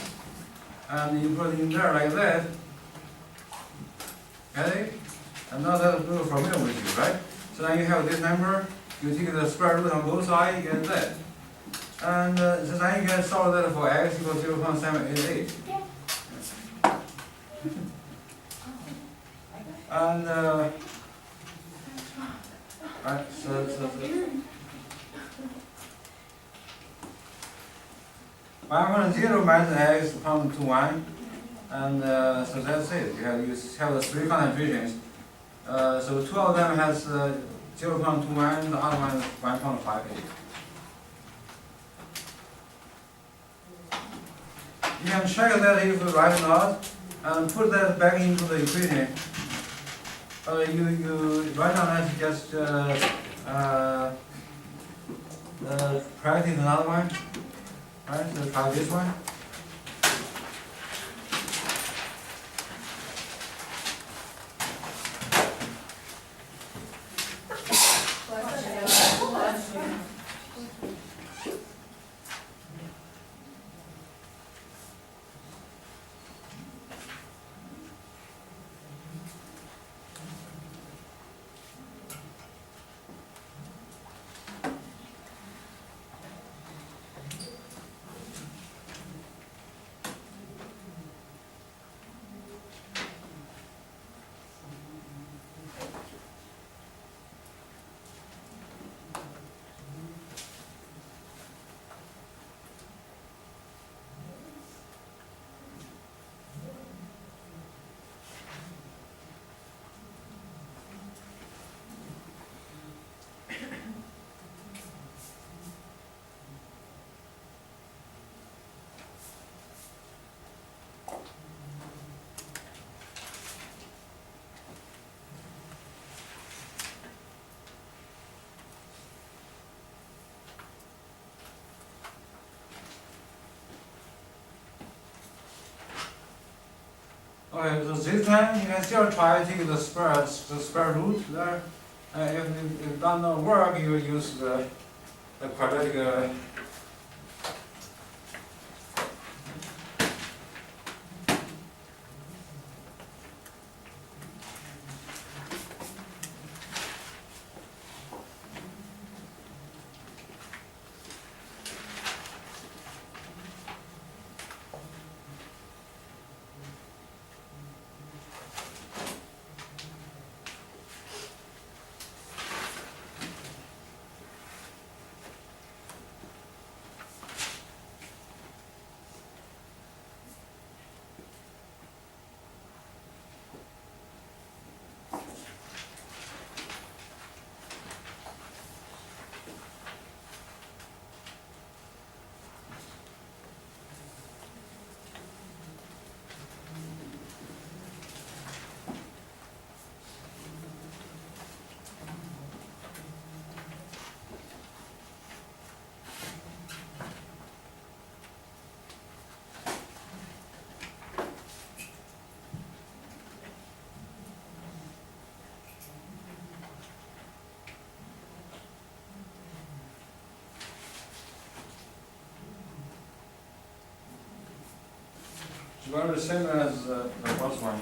and you put it in there like that. Get it? And now that's a little familiar with you, right? So now you have this number, you take the square root on both sides, you get that. And so now you can solve that for X equals 0.788. And right, so 110 minus X come to 1, and so that's it. You have the three concentrations. So two of them has 0.21, the other one is 1.58. You can check that if right or not, and put that back into the equation. You right now that's just practice another one. Right, so try this one. Okay, so this time you can still try to take the square root there. If it does not work, you will use the quadratic. It's very similar as the first one.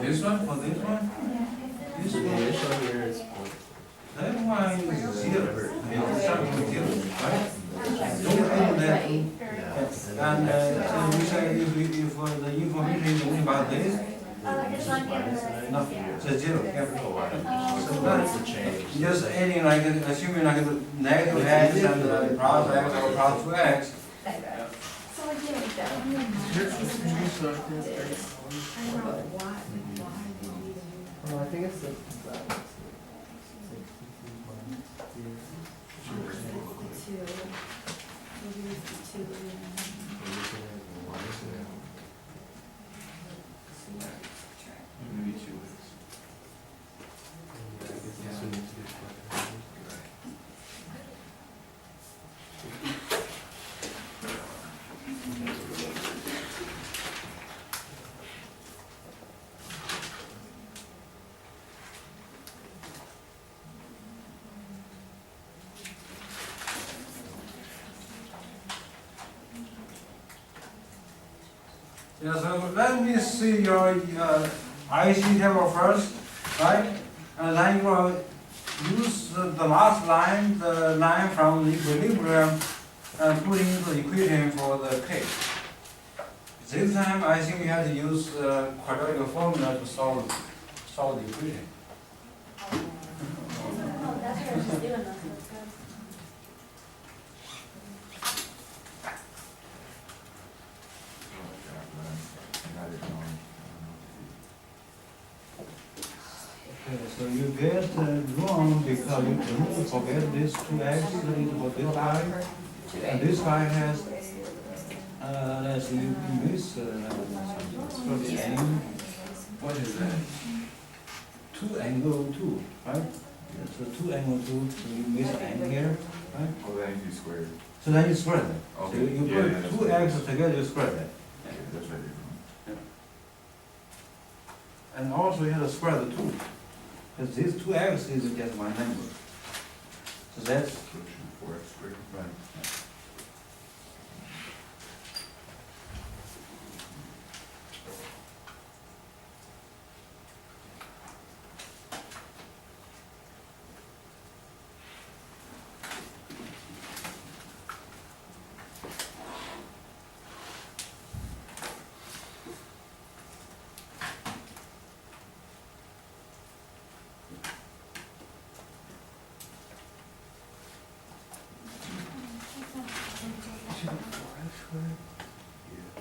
This one for this one? This The one? initial here is That one is zero. It's starting with zero, right? Don't add that. And so we say if the information is only about this, no, it's zero. So that's the that's change. just adding like, assuming like the negative x and the plus x or plus 2x. So again, like that one, I don't know why did we do Well, I think it's the. two. Maybe it's the two. Why is it? Maybe 2 weeks. I guess this one needs to be further. Yeah, so let me see your IC table first, right? And then you will use the last line, the line from the equilibrium, and put in the equation for the K. This time, I think you have to use quadratic formula to solve the equation. Oh, that's what she's doing, that's what's good. Okay, so you get wrong because you don't forget this 2x for this guy. And this guy has, let's see, you miss, What is that? 2 angle 2, right? So 2 angle 2, so you miss n here, right? Oh, then you squared. So then you square that. So Okay. you Yeah, yeah, put that's 2x together, you square that. Okay, that's what I did wrong. And also you have to square the 2. Because this 2x is just one number. So that's, So it should be 4x squared. right.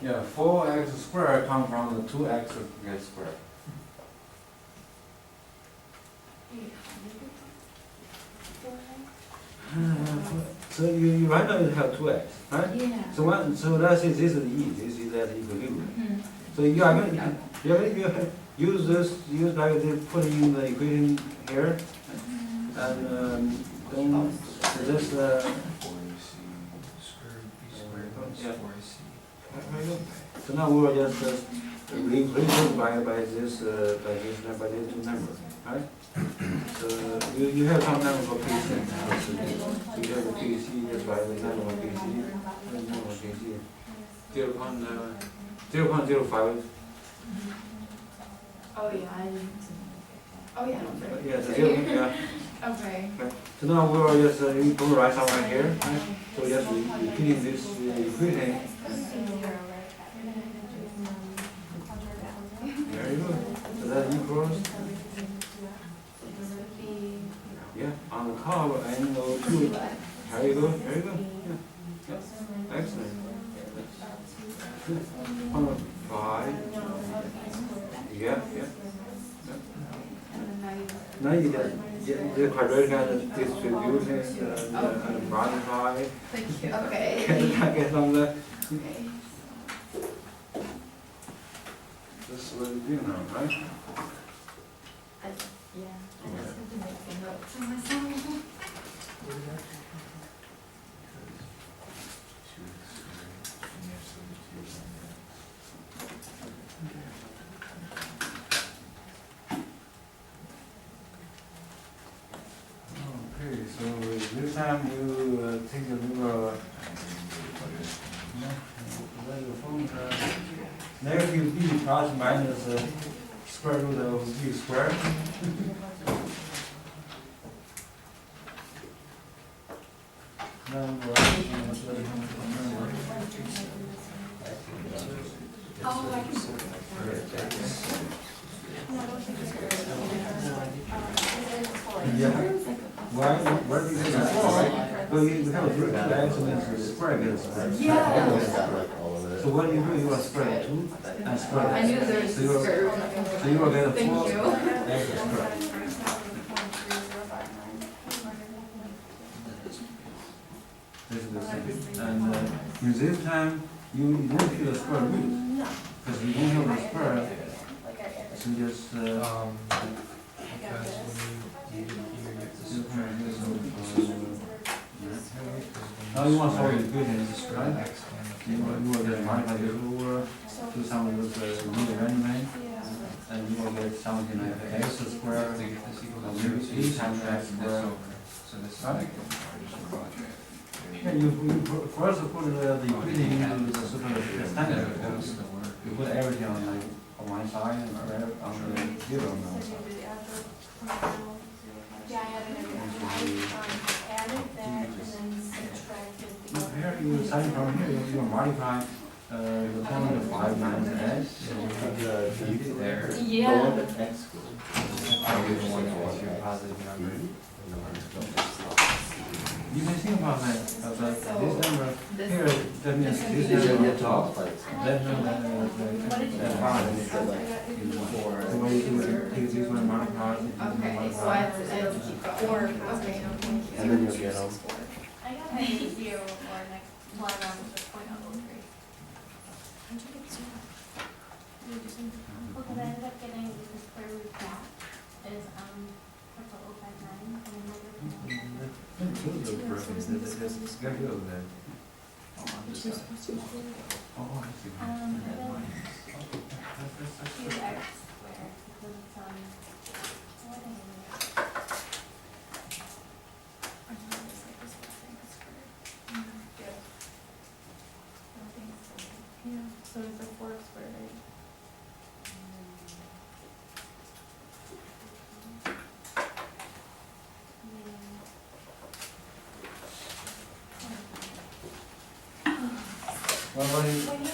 Yeah, 4x squared comes from the 2x get squared. So you right now you have 2x, right? Yeah. So let's say this is E, this is at equilibrium. Mhm. So you use this, use like this, put in the equation here, and then this, 4ac squared b squared minus Yeah. 4ac. so now we will just replace it by this two numbers, right? So you have some number for PC, so you have a PC, just write the number for PC, number for PC, 0.05. Oh, yeah, I didn't. Oh, yeah. Yeah, so 0, yeah. Okay. So now we will just you go write somewhere here, right? So just repeating this equation. There you go. So that equals, yeah, on the top angle 2. There you go. There you go. Yeah. Excellent. Good. 5. Yeah. Now you get the quadratic and distribution and multiply. Thank you, okay. Get on the. Okay. This is what you do now, right? Yeah, I just have to make some notes for myself. Okay, so this time you take a little, negative b plus minus square root of b squared. Oh, I can. Yeah. Why, where do you think that's right? Well, you have a root of x and then square against it. Yeah. So what do? You are square 2 and square. I knew there was So you a will- skirt. So you will get a Thank 4 you. x squared. And in this time, you don't take the square root, because you don't have the square, so just, Because when you do it here, you have to subtract this now you want to solve the equation, right? next one. You will get multiply this over, do some of those root randomly, and you will get something like x squared, To get this equal or to maybe 0, so you 3 times subtract x this squared. over. So this is Right. negative 4, just quadrant. Yeah, you first put the equation into the super standard. That'll still work. You put everything on like on one side and on the zero on the other side. Yeah, I added everything. I added that and then subtracted the other. Here, you starting from here, you multiply, the formula of 5 times x. There. The Yeah. one that x goes. I'll give one that is your positive number. You can think about that, this number, This- here, that means this this You number have on to top, multiply it. that number, that part, And it's like, the way you do it, take this one, multiply it, Okay, so I have to keep going. Or, Okay. and then you'll get them. I got a zero or next one on the point on one grade. Because I ended up getting the square root back is, what's the 059 and then negative. Get rid of that. Oh, I see. And then 2x squared because it's, what is it? Yeah, so it's a 4 squared, right? What about you? When you,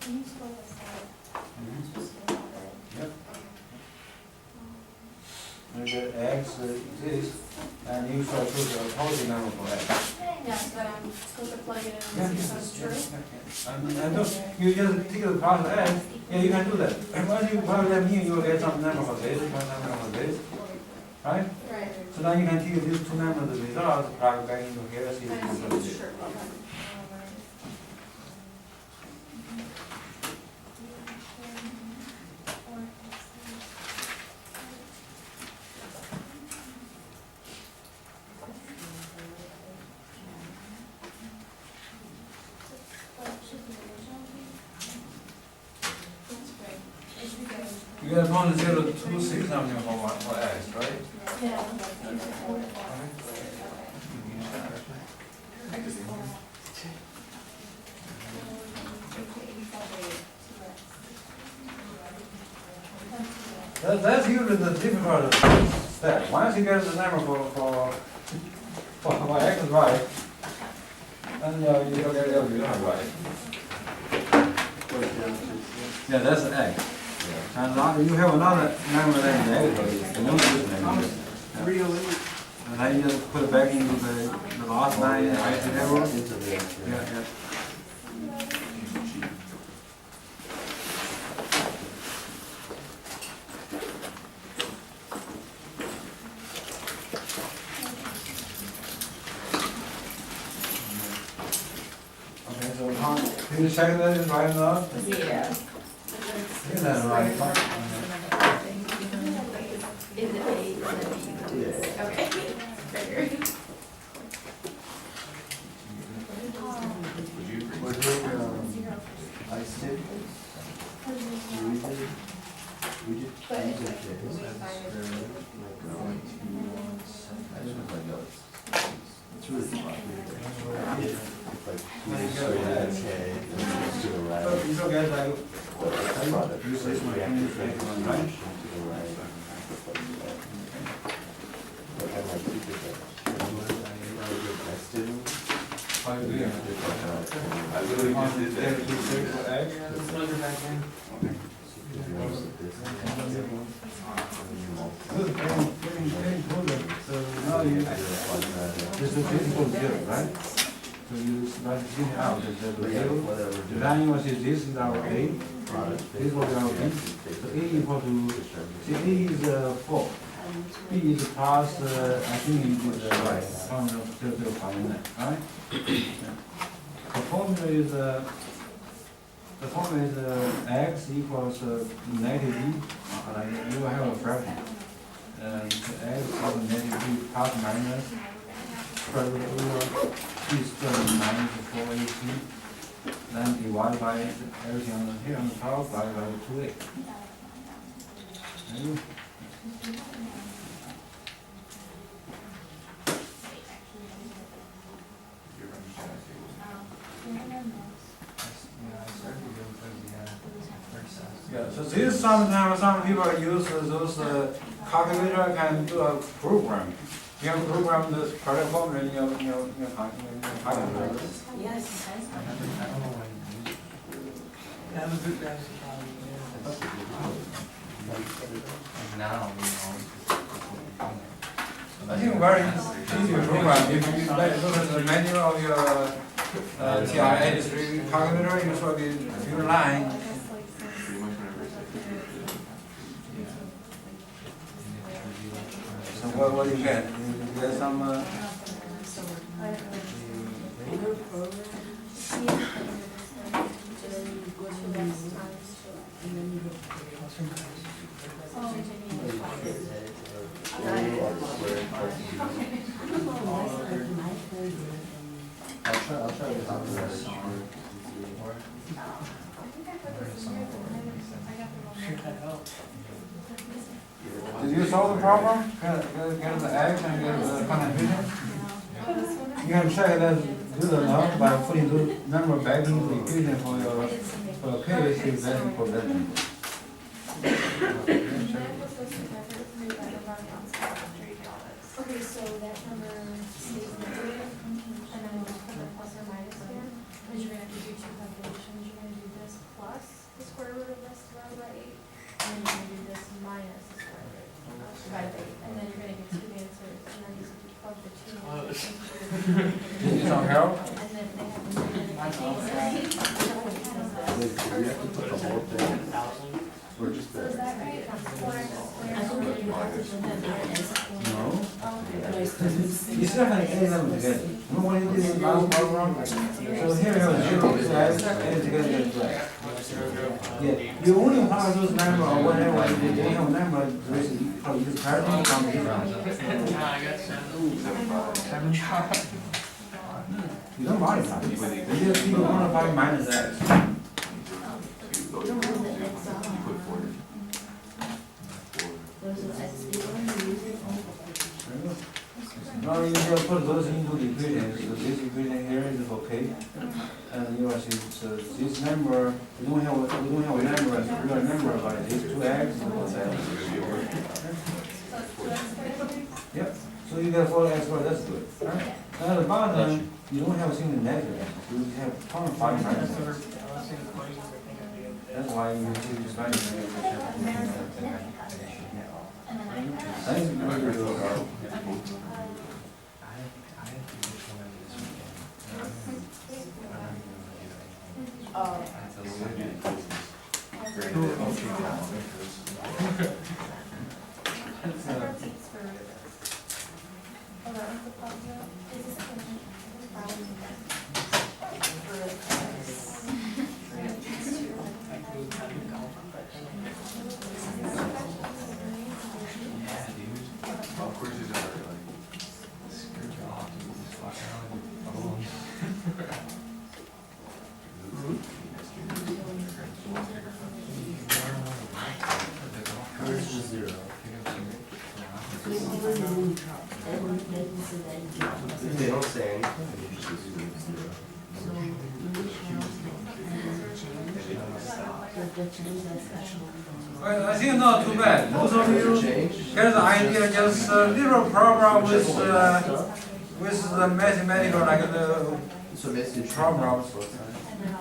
when you scroll this out, you're supposed to do that, Yep. You get x this, and you shall choose a positive number for x. yeah, but I'm supposed to plug it in and see if that's true. And don't, you just take the part x, yeah, you can do that. And once you plug that in, you will get some number for this, some number for this, right? Right. So now you can take these two numbers, the results, plug back into here, see And if see you if get it's it. true, okay. You get 1.026 something for x, right? Yeah. That's usually the difficult step. Once you get the number for x is right, then you don't get everything right. Yeah, that's an x. And now you have another number than the x, you know this number. Really? And then you just put it back into the last line, right, whatever. Into the, Yeah. Okay, so how, can you check that is right enough? Yeah. Is that right? Is it A, is it B? yeah. Okay. Figured. Would you agree? Was it, I said, we did, But we it's did like, this. we find it. I just was like, oh, it's really fun. It's like, so that's okay, and then it's to the So right. you don't get like, I thought it You was like, say we have to my make one right? motion to the right. But I'm like, you did that. I still. how you doing? I literally just did that. For x. Let's plug it back in. Good, getting closer. So now you, this is equal to 0, right? So you start zero out, is that the 0? The value was this is our A, this was our B. So A equal to, see A is 4, B is plus, I think you did right, formula to find that, right? The formula is, x equals negative b, like you have a fraction. And x equals negative b plus minus square root over b squared minus 4ac. Then divide by everything on here on the top, by 2a. And You're understanding tables. Yeah, I started to go because we had first test. yeah, so this sometimes some people use those calculator can do a program. You can program this correct formula in your calculator. Yes. I don't know why you use it. Have a good guys. Like now, you know, I think very easy program. If you look at the manual of your TI-83 calculator, you should be few line. Pretty much whenever it's So what do you get? You get some. I'll try to talk to her. Did you solve the problem? Get the x and get the contribution? You can check that do the number by putting the number back into the equation for your case if that's equal to that number. Okay, so that number stays negative, and then we'll put a plus or minus here, because you're gonna have to do two calculations, you're gonna do this plus the square root of this divided by 8, and then you're gonna do this minus the square root divided by 8, and then you're gonna get two answers, and then you have to plug the two answers into Did you some help? and then they have to do it. Wait, do we have to put the whole thing, or just So is the? that right? Square, I think that you have to put them there as No. okay. You still have to add them together. Remember when you did the last program? So here you have 0 to x, add together get black. Yeah, you only apply those numbers or whatever, you did, you have number, this is probably this pattern comes here. I got seven shots. You don't modify it. You just you modify minus x. you put 4. Now you just put those into the equation, so this equation here is okay. And you will see, so this number, we don't have a number as a real number, but it's 2x, what's that? Yep, so you get 4x, well, that's good, right? Now at the bottom, you don't have a single negative, you have 0.5 minus x. That's why you see this value. Thanks, you know, you're Oh. Of course, you just are like, screw it off, you just walk around with your phone. Where's the zero? If they don't say anything, you just assume it's zero. Well, I think not too bad. Most of you Change? get the idea, just a little problem with the mathematical, like the So basically, problems.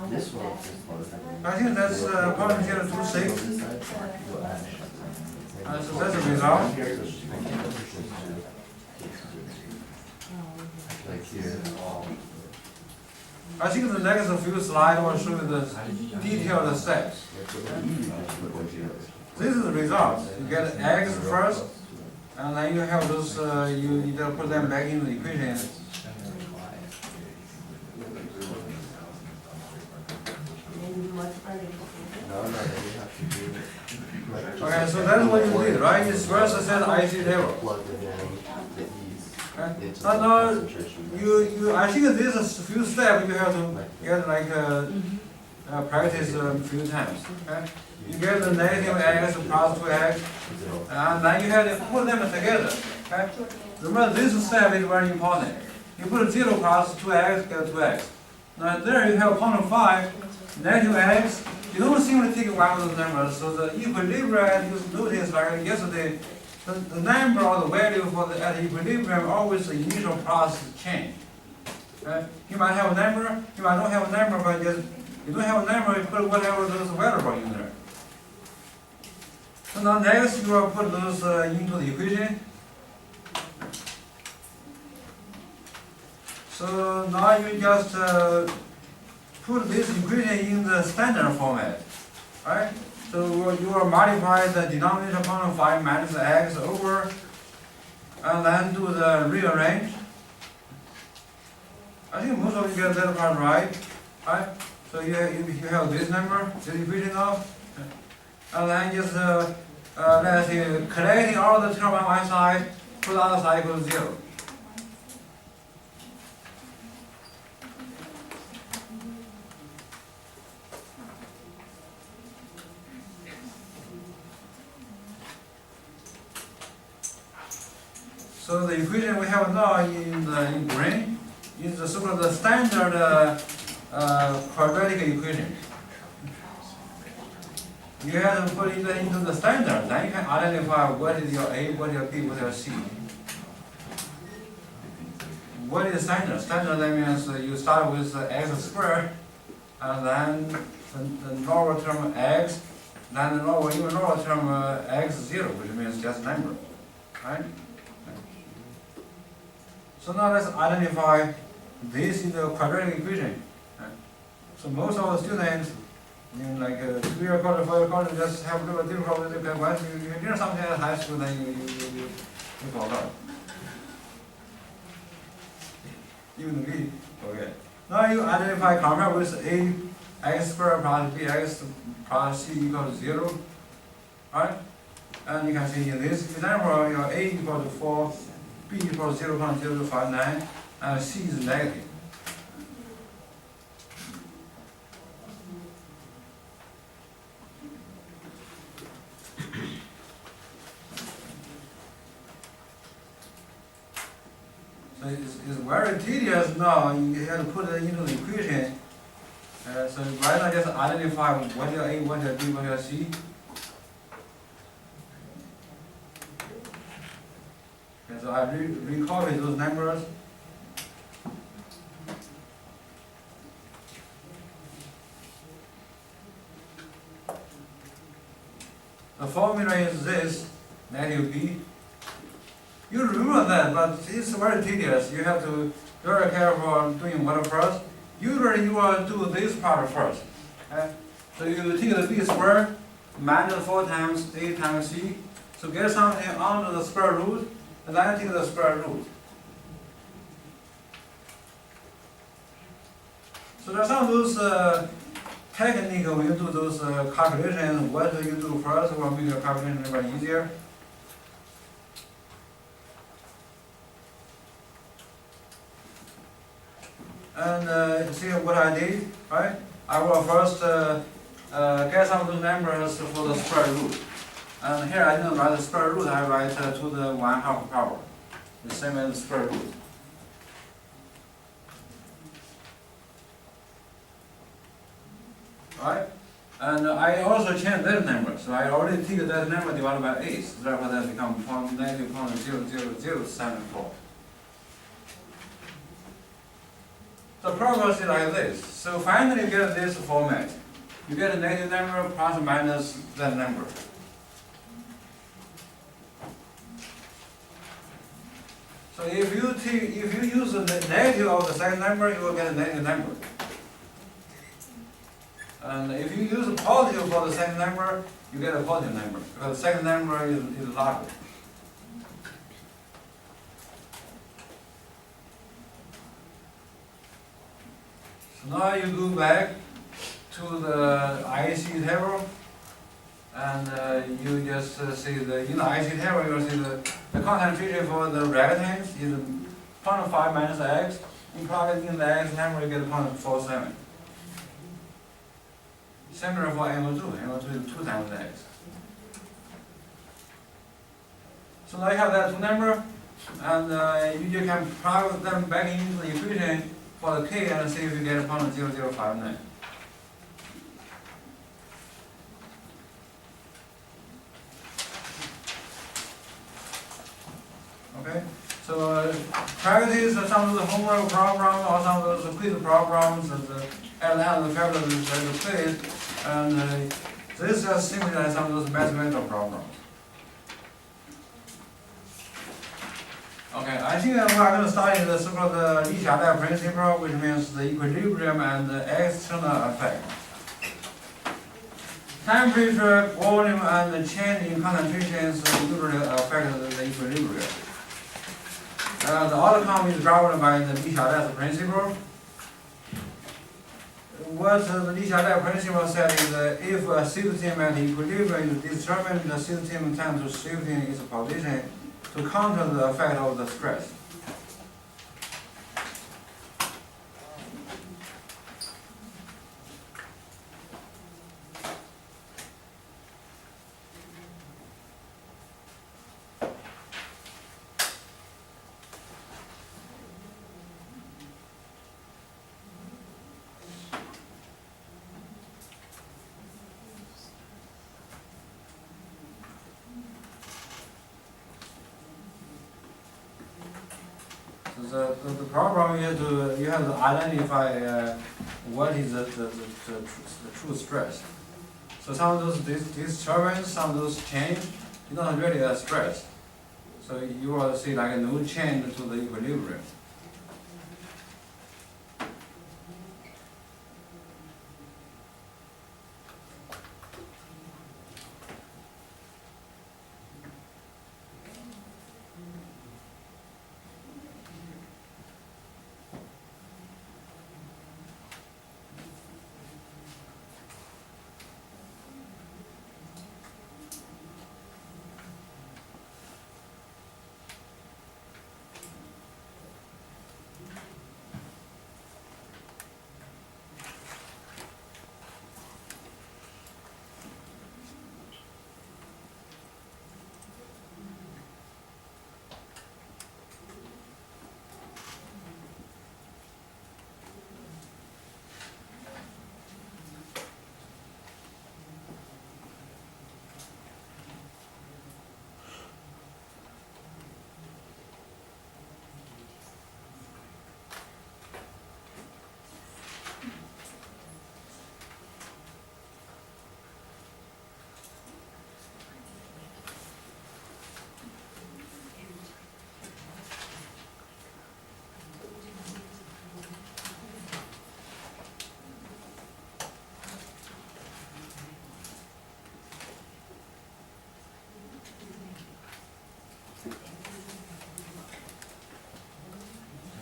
this one is larger. I think that's problem here 2, 6. This side, go ash. So that's the result. Like here, all. I think the next few slides will show you the detailed steps. This is the result. You get x first, And then you have those, you either put them back in the equation. No, then you have to do like. Okay, so that's what you did, right? You first set IC level. Plug it in the E's Okay. into Now, the now concentration. I think this is a few steps you have to get like practice a few times. Okay? You get the negative x plus 2x, and then you have to put them together. Okay? Remember, this step is very important. You put 0 plus 2x, get 2x. Now there you have 0.5, negative x. You don't simply take one of those numbers. So the equilibrium, as you noticed like yesterday, the number or the value for the at equilibrium always the initial process change. Okay? You might have a number, you might not have a number, but just you don't have a number, you put whatever those variable in there. So now next you will put those into the equation. So now you just put this equation in the standard format, right? So you will multiply the denominator 0.5 minus x over, and then do the rearrange. I think most of you get that part right? So you have this number, this equation now, and then just let's say collecting all the term on one side, put the other side equal to 0. So the equation we have now in green is the sort of the standard quadratic equation. You have to put it into the standard, then you can identify what is your A, what is your B, what is your C. What is standard? Standard that means you start with x squared, and then the normal term x, then the normal term x0, which means just number, right? So now let's identify this in the quadratic equation. So most of the students, in like 3-year college, 4-year college, just have a little difficulty because once you learn something at high school, then you forgot. Even we forget. Now you identify compare with a x squared plus bx plus c equal to 0, right? And you can see in this example, your a equal to 4. B equals 0.0259, and C is negative. So it's very tedious now, you have to put it into the equation. So right now just identify what your A, what your B, what your C. Okay, so I recopy those numbers. The formula is this, negative B. You remember that, but it's very tedious. You have to be very careful doing what first. Usually you will do this part first. Okay? So you take the B squared minus 4 times A times C. So get something under the square root, and then take the square root. So there are some of those techniques when you do those calculations, what do you do first will make your calculation very easier. And see what I did, right? I will first get some of those numbers for the square root. And here I didn't write the square root, I write to the 1/2 power, the same as the square root. Right? And I also change that number, so I already take that number divided by 8, so therefore that becomes negative 0.00074. The progress is like this. So finally you get this format. You get a negative number plus or minus that number. So if you use the negative of the second number, you will get a negative number. And if you use a positive for the second number, you get a positive number, because the second number is larger. So now you go back to the IC table, and you just see in the IC table you see the concentration for the reactants is 0.5 minus X. You plug it in the X table, you get 0.47. Similar for NO2. NO2 is 2 times X. So now you have that two number, and you can plug them back into the equation for the K and see if you get 0.0059. Okay, so practice some of the homework problem or some of those quiz problems and at the end of the paper the quiz, and this is just simply like some of those mathematical problems. Okay, I think we are going to study the so-called Li Châtelier principle, which means the equilibrium and the external effect. Temperature, volume, and the change in concentrations usually affect the equilibrium. The outcome is governed by the Li Châtelier principle. What the Li Châtelier principle said is that if a system at equilibrium is determined, the system tends to shift in its position to counter the effect of the stress. The problem is you have to identify what is the true stress. So some of those disturbance, some of those change, is not really a stress. So you will see like no change to the equilibrium.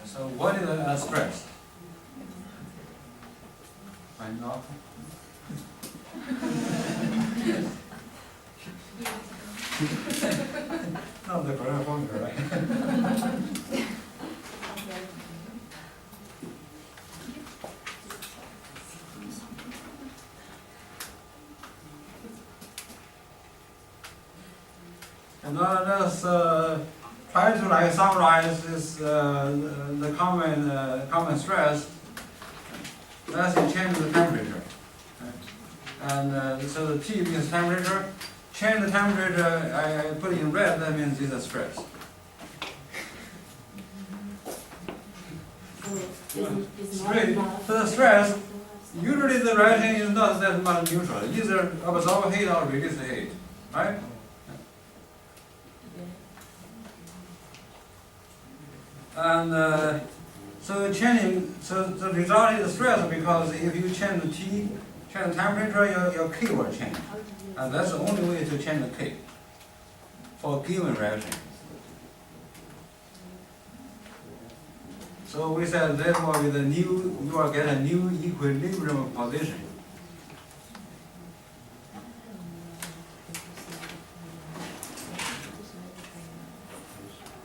So what is a stress? I'm not. Not the correct formula, right? And let's try to like summarize this the common stress. Let's change the temperature, and so the T means temperature. Change the temperature. I put it in red. That means it's a stress. Straight. So the stress. Usually the reaction is not that much neutral. Either absorb heat or release heat, right? And so changing, so the result is stress because if you change the T, change the temperature, your K will change. And that's the only way to change the K for a given reaction. So we said therefore with a new, you will get a new equilibrium position.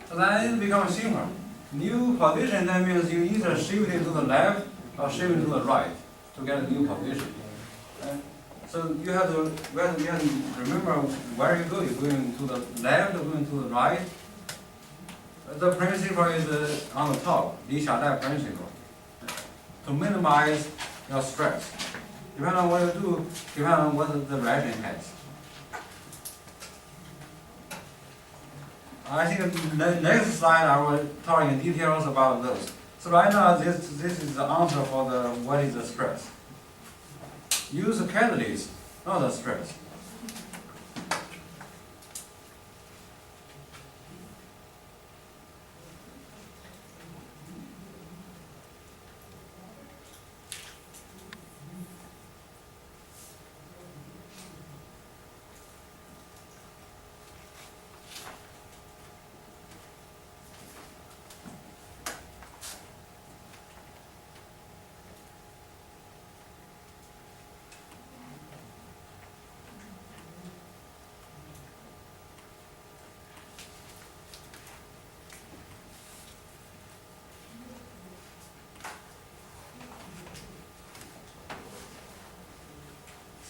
So then it becomes simple. New position, that means you either shift it to the left or shift it to the right to get a new position. Okay? So you have to remember where you go. You're going to the left or going to the right. The principle is on the top, 离小带 principle. To minimize your stress. Depending on what you do, depending on what the direction has. I think the next slide I will talk in details about those. So right now this is the answer for the what is the stress. Use a catalyst, not the stress.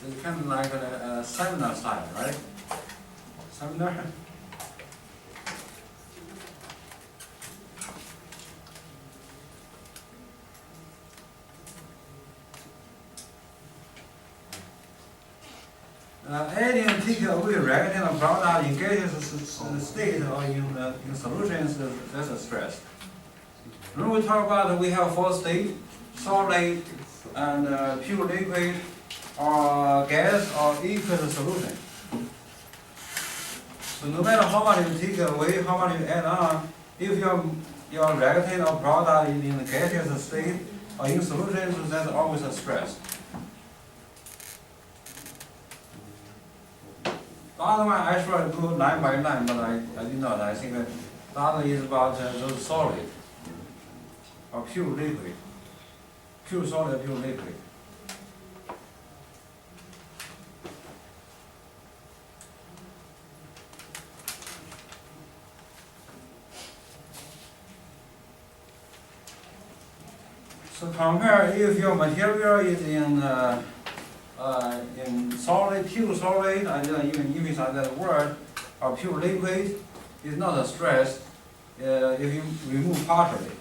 So it's kind of like a seminar style, right? Seminar? Adding and taking away rectangular product in gaseous state or in solutions, that's a stress. When we talk about we have 4 states, solid and pure liquid, or gas or aqueous solution. So no matter how much you take away, how much you add on, if your reactant or product is in the gaseous state or in solution, so that's always a stress. The other one I should go line by line, but I did not. I think the other is about those solid or pure liquid, pure solid, pure liquid. So compare if your material is in solid, pure solid, I didn't even emphasize that word, or pure liquid, it's not a stress if you remove partially.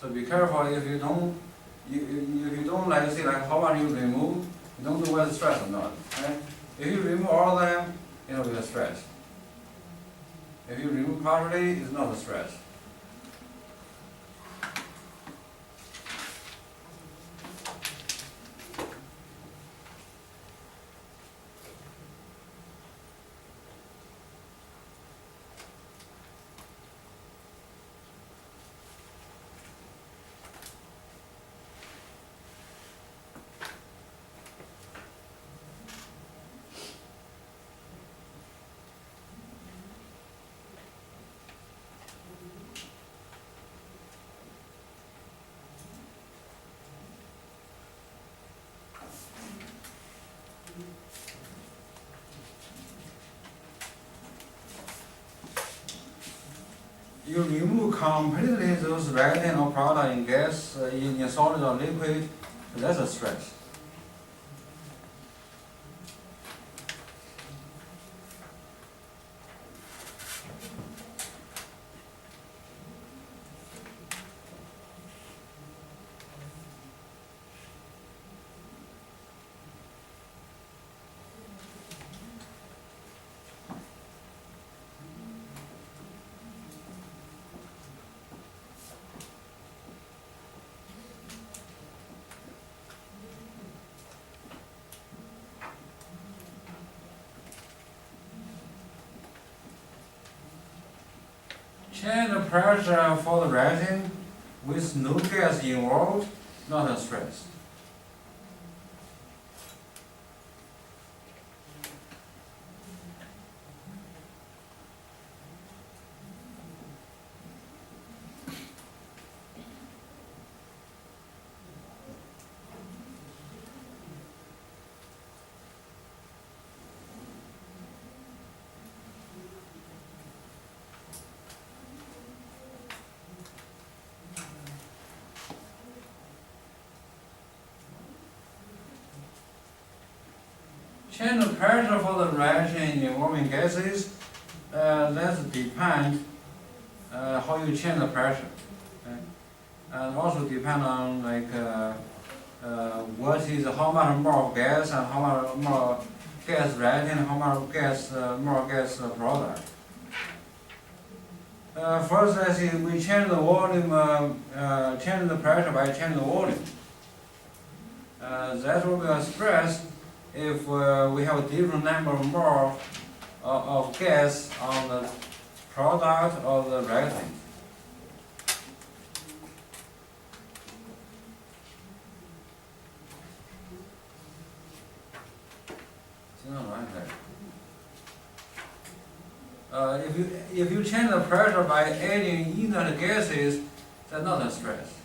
So be careful if you don't, if you don't like say like how much you remove, you don't know whether stress or not. Right? If you remove all of them, it will be a stress. If you remove partially, it's not a stress. You remove completely those reactant or product in gas, in solid or liquid, that's a stress. Change the pressure for the resin with no gas involved, not a stress. change the pressure for the reaction involving gases, that depend how you change the pressure. Okay? And also depend on what is how much more gas and how much more gas reactant, how much gas more gas product. First, I see we change the volume, change the pressure by changing the volume. That will be a stress if we have a different number more of gas on the product or the reactant. If you change the pressure by adding inert gases, that's not a stress.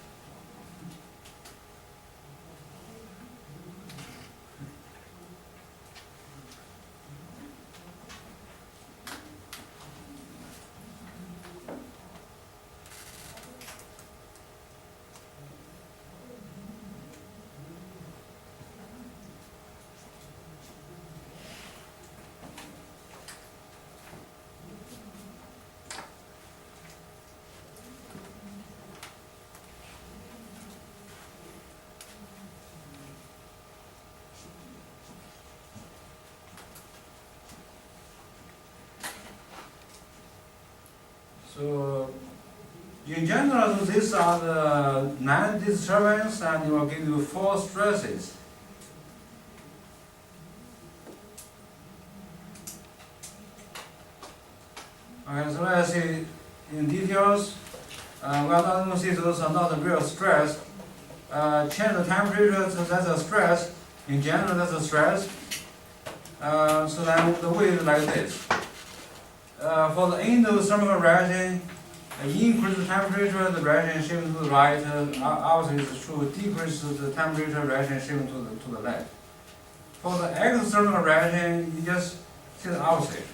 So, in general, these are the 9 disturbances, and it will give you 4 stresses. Okay, so let's see in details. We are not going to see those are not a real stress. Change the temperature, so that's a stress. In general, that's a stress. So then the way is like this. For the endothermal reaction, increase the temperature, the reaction shifting to the right. Obviously, it's true. Decrease the temperature, reaction shifting to the left. For the exothermal reaction, you just see the opposite.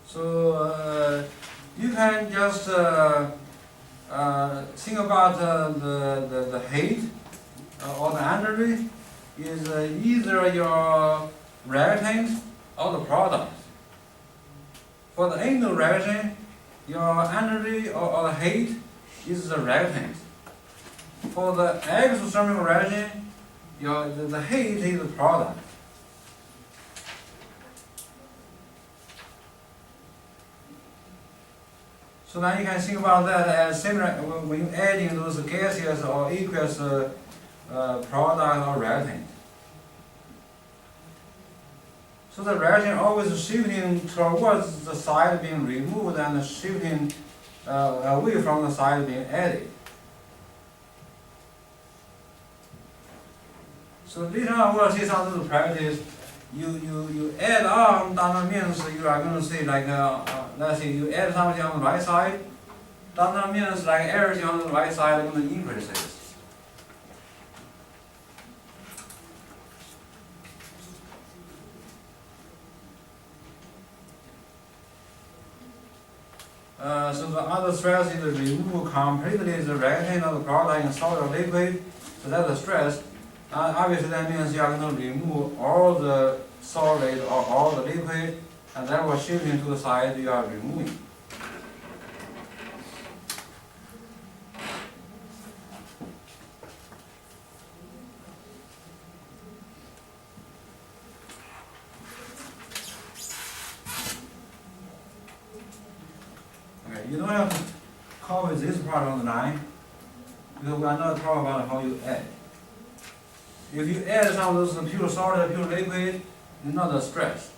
So you can just think about the heat or the energy is either your reactant or the product. For the endo reaction, your energy or the heat is the reactant. For the exothermal reaction, the heat is the product. So now you can think about that as similar when you adding those gases or aqueous product or reactant. So the reaction always shifting towards the side being removed and shifting away from the side being added. So later on we'll see some of the practice. You add on, that means you are going to see like, let's say you add something on the right side, that means like everything on the right side is going to increase it. So the other stress is remove completely the reactant of the product in solid or liquid, so that's a stress. Obviously that means you are going to remove all the solid or all the liquid, and then we're shifting to the side you are removing. Okay, you don't have to copy this part on the line, because we are not talking about how you add. If you add some of those pure solid, pure liquid, it's not a stress.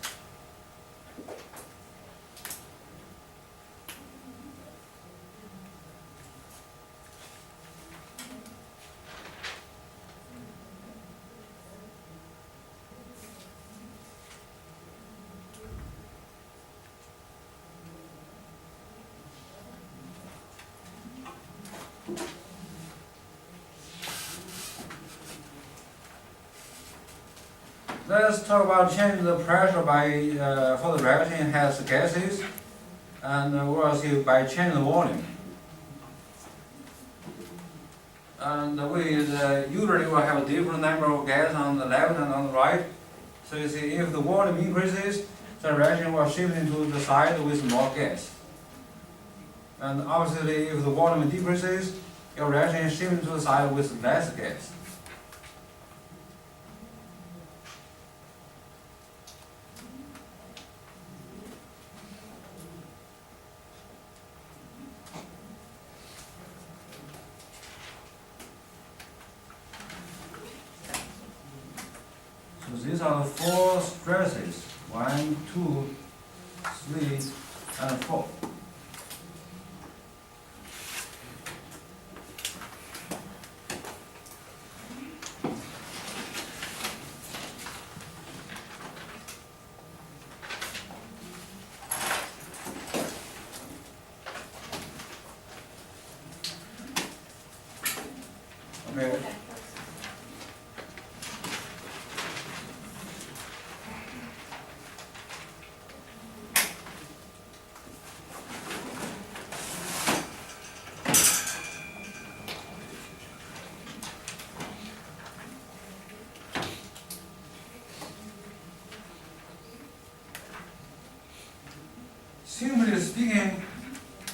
let's talk about changing the pressure by for the reaction has gases, and we'll see by changing the volume. And we usually will have a different number of gas on the left and on the right. So you see, if the volume increases, the reaction will shift into the side with more gas. And obviously, if the volume decreases, your reaction shifts to the side with less gas. So these are the 4 stresses: 1, 2, 3, and 4. Okay. Simply speaking,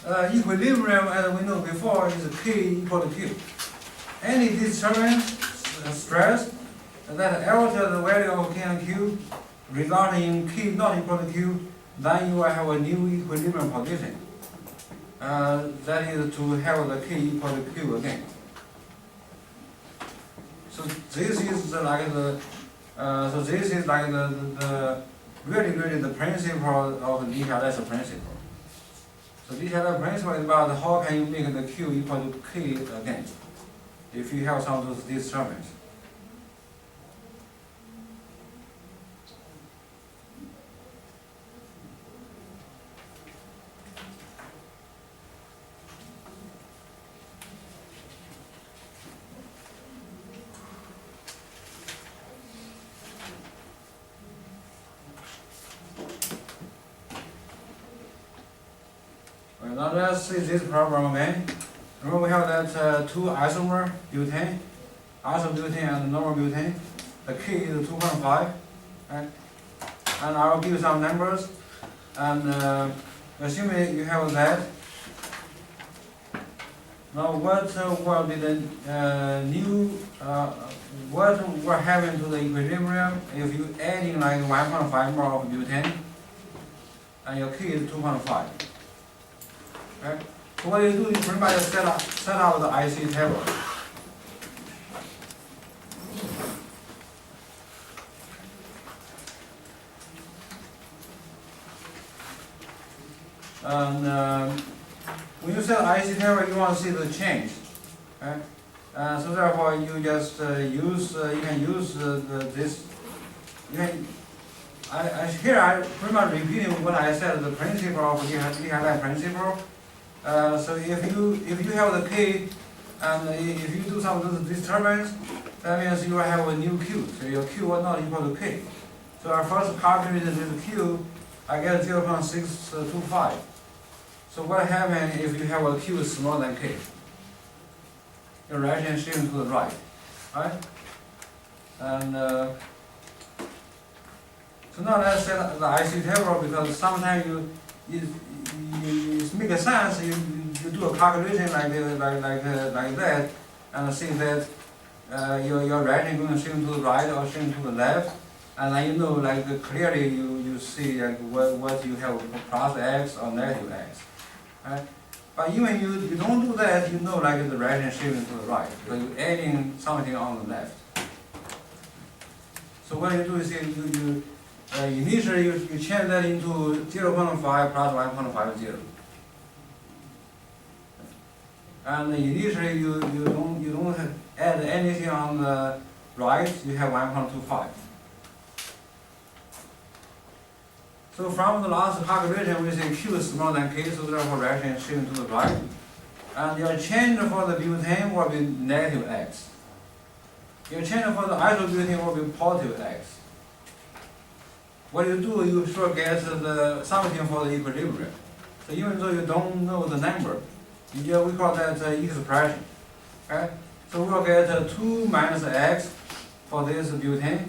equilibrium, as we know before, is K equal to Q. Any disturbance, stress, that alter the value of K and Q, resulting in K not equal to Q, then you will have a new equilibrium position. That is to have the K equal to Q again. So this is like the really the principle of the Châtelier principle. So the Châtelier principle is about how can you make the Q equal to K again, if you have some of those disturbance. Now let's see this problem again. Remember we have that 2 isomer butane, isobutane and normal butane. The K is 2.5, right? And I will give you some numbers. And assuming you have that, now what will be the what will happen to the equilibrium if you adding like 1.5 more of butane and your K is 2.5? Right? So what you do is pretty much set up the IC table. And when you set IC table, you want to see the change. Right? So therefore, you just use you can use this. You can, here I pretty much repeating what I said, the principle of the Châtelier principle. So if you have the K, and if you do some of those disturbance, that means you will have a new Q. So your Q will not equal to K. So I first calculated this Q, I get 0.625. So what happens if you have a Q smaller than K? Your reaction shifts to the right, right? And so now let's set the IC table, because sometimes it makes sense. You do a calculation like that, and see that your reaction going to shift to the right or shift to the left, and then you know like clearly you see like what you have, plus X or negative X, right? But even you don't do that, you know like the reaction shifting to the right, but you're adding something on the left. So what you do is you initially you change that into 0.5 plus 1.50. And initially you don't add anything on the right, you have 1.25. So from the last calculation, we say Q is smaller than K, so therefore reaction is shifting to the right. And your change for the butane will be negative X. Your change for the isobutane will be positive X. what you do, you sure get the something for the equilibrium. So even though you don't know the number, we call that expression. Okay? So we'll get 2 minus x for this butane,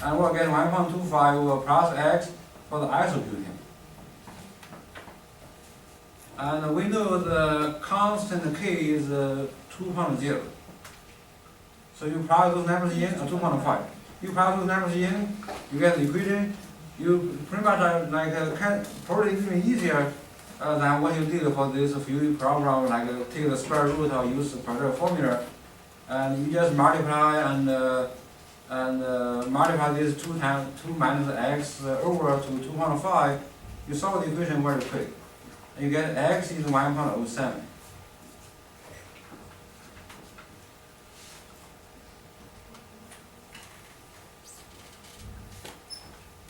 and we'll get 1.25 plus x for the isobutane. And we know the constant k is 2.0. So you plug those numbers in, 2.5. You plug those numbers in, you get the equation. You pretty much can probably even easier than what you did for this few problem, like take the square root or use the Quadrat formula, and you just multiply and multiply this 2 minus x over to 2.5. You solve the equation very quick. You get x is 1.07.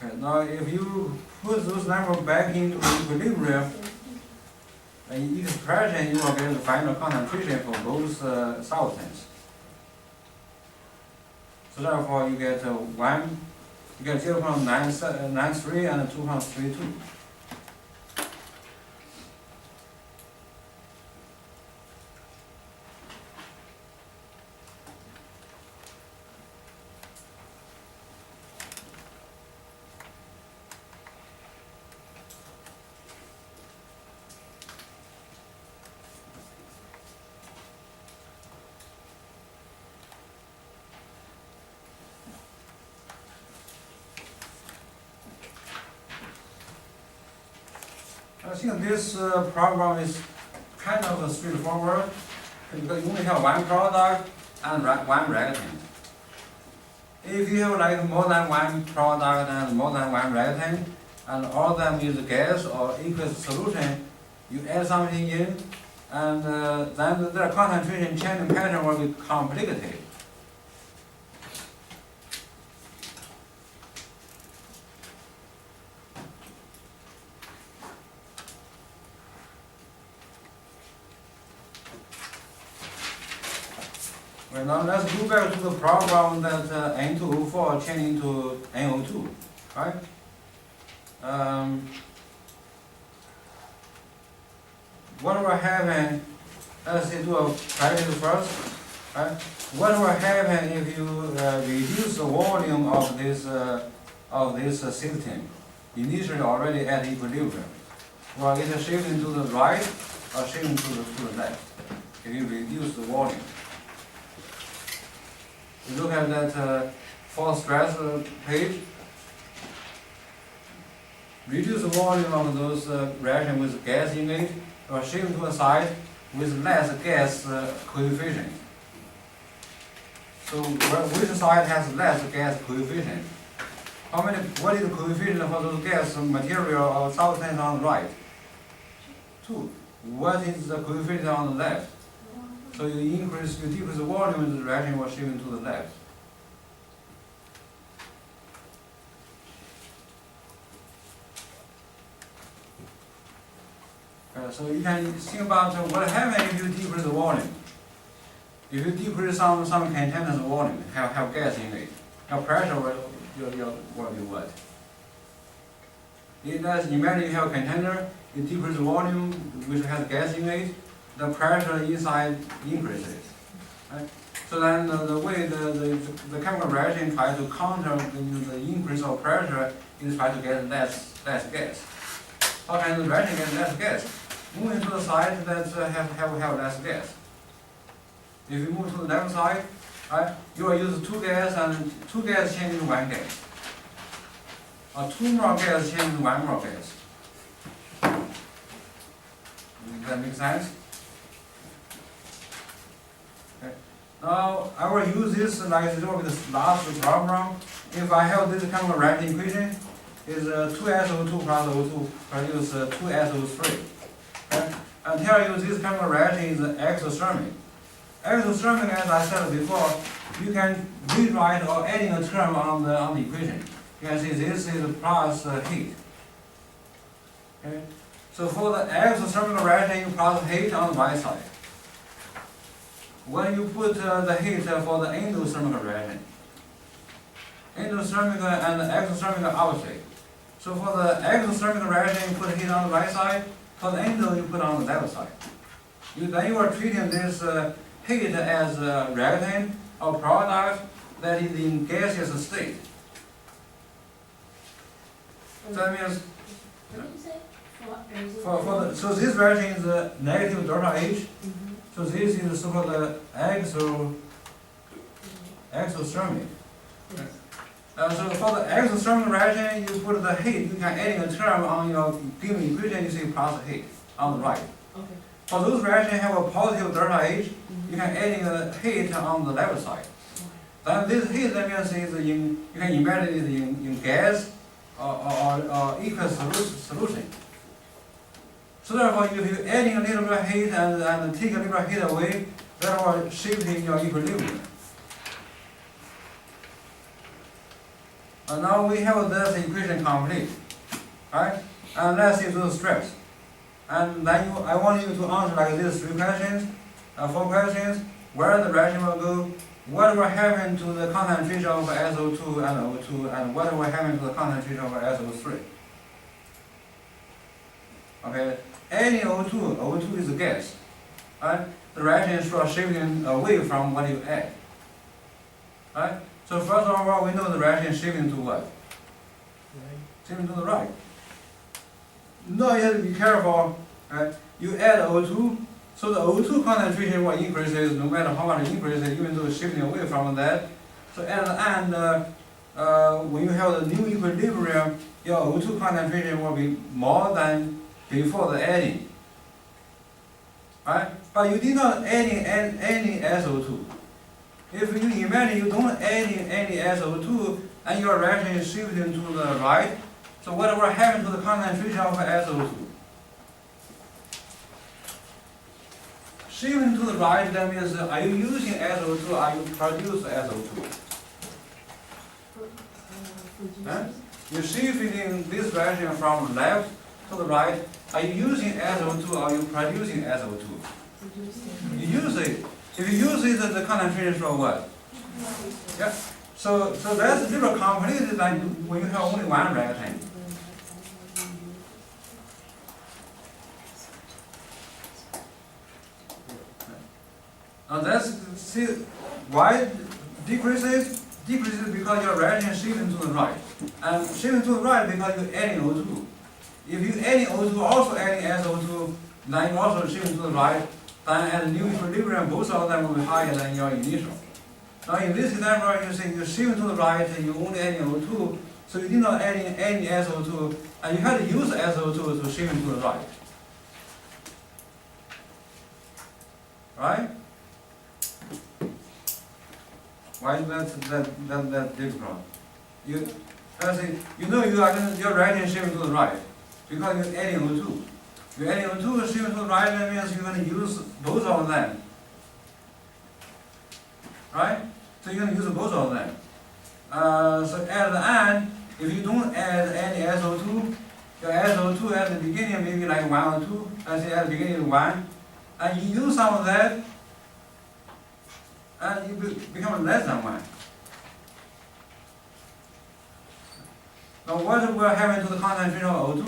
Okay, now if you put those numbers back into equilibrium, in expression you will get the final concentration for both substances. So therefore you get 0.93 and 2.32. I think this problem is kind of straightforward because you only have one product and one reactant. If you have like more than one product and more than one reactant, and all of them is gas or aqueous solution, you add something in, and then the concentration changing pattern will be complicated. Well, now let's go back to the problem that N2O4 changing to NO2, right? What will happen? Let's say do a practice first, right? What will happen if you reduce the volume of this system, initially already at equilibrium? Well, it is shifting to the right or shifting to the left. If you reduce the volume. You look at that force stress page. Reduce the volume of those reactions with gas in it, or shift to a side with less gas coefficient. So which side has less gas coefficient? What is the coefficient for those gas material or substance on the right? 2. What is the coefficient on the left? So you decrease the volume, the reaction will shift to the left. So you can think about what happens if you decrease the volume. If you decrease some container's volume, have gas in it, your pressure will be what? Imagine you have a container, you decrease the volume which has gas in it, the pressure inside increases. Right? So then the way the chemical reaction tries to counter the increase of pressure is try to get less gas. How can the reaction get less gas? Moving to the side that have less gas. If you move to the left side, right, you will use 2 gas and 2 gas change into 1 gas. Or 2 more gas change into 1 more gas. Does that make sense? Okay. Now I will use this like this last problem. If I have this chemical reaction equation, is 2SO2 plus O2 produce 2SO3. Okay? And tell you this chemical reaction is exothermic. Exothermic, as I said before, you can rewrite or adding a term on the equation. You can see this is plus heat. Okay? So for the exothermic reaction, you plus heat on the right side. When you put the heat for the endothermic reaction, endothermic and exothermic opposite. So for the exothermic reaction, you put heat on the right side. For the endo, you put on the left side. Then you are treating this heat as a reactant or product that is in gaseous state. So that means What did you say? so this reaction is negative delta H. So this is so-called exothermic. So for the exothermic reaction, you put the heat, you can add a term on your given equation, you see plus heat on the right. Okay. For those reactions have a positive delta H, you can add a heat on the left side. Then this heat, that means is you can imagine it in gas or aqueous solution. So therefore, if you adding a little bit of heat and take a little bit of heat away, therefore shifting your equilibrium. And now we have this equation complete, right? And let's see those steps. And then I want you to answer like these 3 questions, 4 questions: where the reaction will go, what will happen to the concentration of SO2 and O2, and what will happen to the concentration of SO3. Okay, any O2 is a gas, right? The reaction is sort of shifting away from what you add, right? So first of all, we know the reaction is shifting to what? Shifting to the right. Now you have to be careful, right? You add O2, so the O2 concentration will increase no matter how much it increases, even though it's shifting away from that. So at the end, when you have the new equilibrium, your O2 concentration will be more than before the adding, right? But you did not add any SO2. If you imagine you don't add any SO2 and your reaction is shifting to the right, so what will happen to the concentration of SO2? Shifting to the right, that means are you using SO2 or are you produce SO2? Huh? You're shifting this reaction from left to the right. Are you using SO2 or are you producing SO2? You use it. If you use it, the concentration from what? Yeah. So that's a little complicated than when you have only one reaction. And that's see why decreases because your reaction is shifting to the right, and shifting to the right because you're adding O2. If you adding O2 also adding SO2, then you also shifting to the right. Then at the new equilibrium, both of them will be higher than your initial. Now in this example, you see you're shifting to the right, and you only adding O2, so you did not adding any SO2, and you had to use SO2 to shift to the right. Right? Why is that difficult? You know your reaction shifting to the right because you're adding O2. You're adding O2 shifting to the right, that means you're going to use both of them. Right? So you're going to use both of them. So at the end, if you don't add any SO2, your SO2 at the beginning maybe like 1 or 2, let's say at the beginning is 1, and you use some of that, and you become less than 1. Now what will happen to the concentration of O2?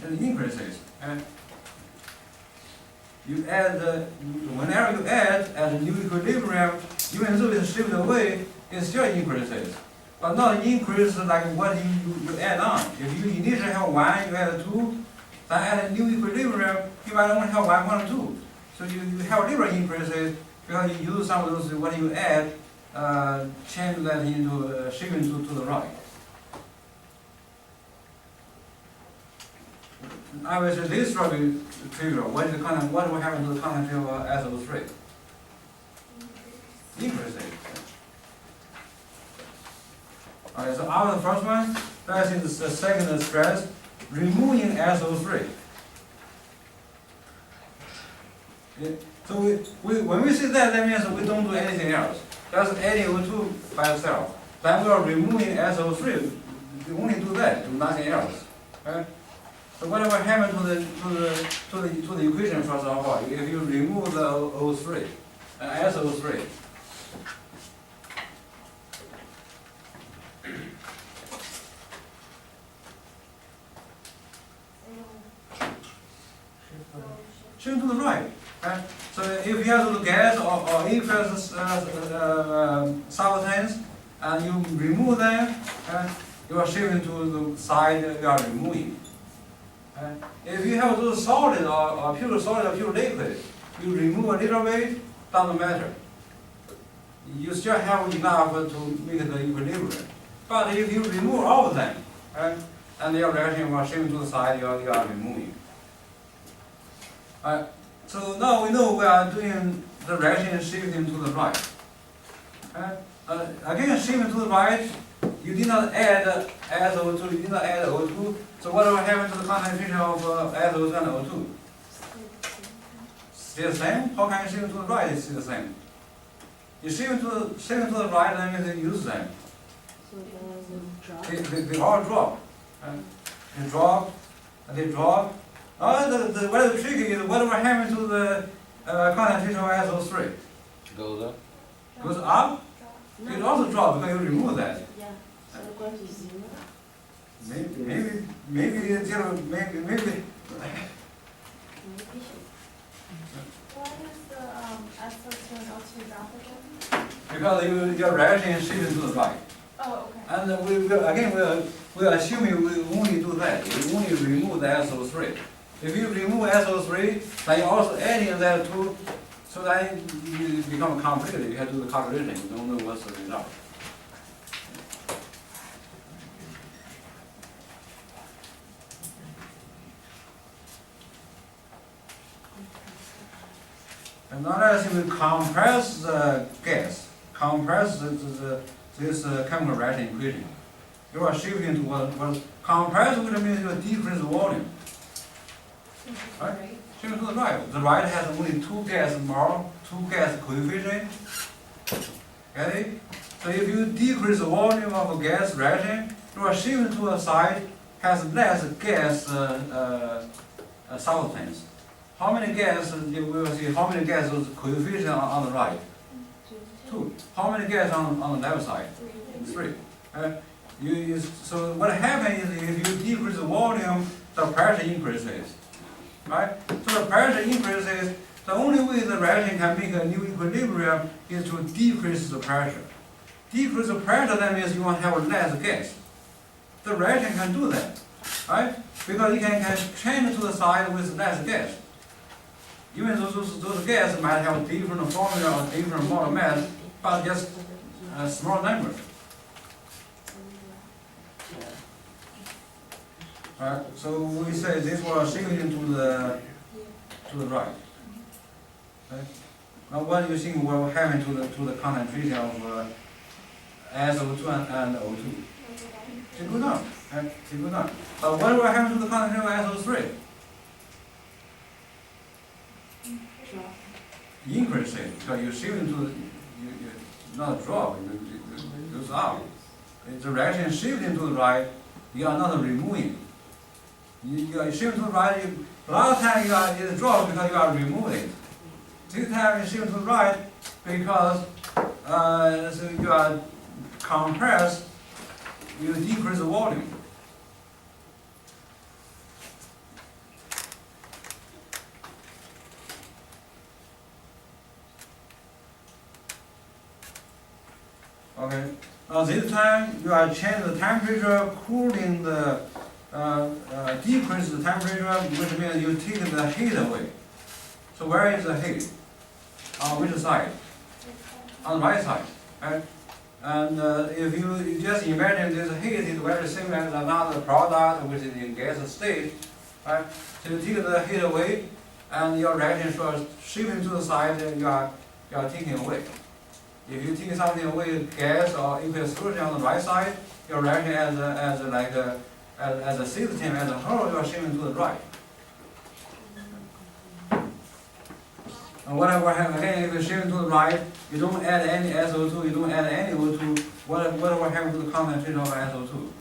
It increases. And you add whenever you add at a new equilibrium, even though it's shifted away, it still increases. But not increase like what you add on. If you initially have 1, you add 2, then at a new equilibrium, you might only have 1 or 2. So you have little increases because you use some of those, what you add, change that into shifting to the right. Obviously, this will be trivial. What will happen to the concentration of SO3? Increases. Okay, so after the first one, that is the second stress, removing SO3. Okay. So when we say that, that means we don't do anything else. Just adding O2 by itself. Then we are removing SO3. We only do that, do nothing else. Okay? So whatever happens to the equation first of all, if you remove the O3, SO3. shifting to the right. Right? So if you have the gas or aqueous substance, and you remove them, you are shifting to the side you are removing. If you have those solid or pure solid or pure liquid, you remove a little bit, doesn't matter. You still have enough to make the equilibrium. But if you remove all of them, and your reaction will shift to the side you are removing. So now we know we are doing the reaction shifting to the right. Again, shifting to the right, you did not add SO2, you did not add O2. So what will happen to the concentration of SO2 and O2? Stay the same? How can you shift to the right? It's still the same. You shift to the right, that means you use them. They all drop. They drop, and they drop. What the trick is, whatever happens to the concentration of SO3? Goes up? Goes up? It also drops because you remove that. Yeah, so it goes to zero. Maybe zero, maybe. Why does the SO2 and O2 drop again? Because your reaction is shifting to the right. Oh, okay. And we are assuming we only do that. We only remove the SO3. If you remove SO3, then you also adding that too, so that you become complicated. You have to do the calculation. You don't know what's the result. And now let's say we compress the gas, compress this chemical reaction equation. You are shifting to what compress, which means you decrease the volume. Right? Shifting to the right. The right has only two gas mole, two gas coefficient. Okay? So if you decrease the volume of a gas reaction, you are shifting to a side has less gas substance. How many gas, you will see how many gas is coefficient on the right? 2. How many gas on the left side? 3. So what happens is if you decrease the volume, the pressure increases. Right? So the pressure increases, the only way the reaction can make a new equilibrium is to decrease the pressure. Decrease the pressure, that means you want to have less gas. The reaction can do that. Right? Because it can change to the side with less gas. Even though those gases might have different formula or different molar mass, but just a small number. Right, so we say this was shifting to the right. Okay. Now what do you think will happen to the concentration of SO2 and O2? It goes down. Okay? It goes down. But what will happen to the concentration of SO3? Increase it, because you shift into you not drop, it goes up. If the reaction shifting to the right, you are not removing. You are shifting to the right, a lot of time it drops because you are removing. This time you shift to the right because so you are compressed, you decrease the volume. Okay. Now this time you are changing the temperature, cooling the decrease the temperature, which means you take the heat away. So where is the heat? On which side? On the right side. Right? And if you just imagine this heat is very similar to another product which is in gas state, right? So you take the heat away, and your reaction starts shifting to the side, and you are taking away. If you take something away, gas or aqueous solution on the right side, your reaction as a system as a whole, you are shifting to the right. And whatever happens again, if you shift to the right, you don't add any SO2, you don't add any O2. Whatever happens to the concentration of SO2?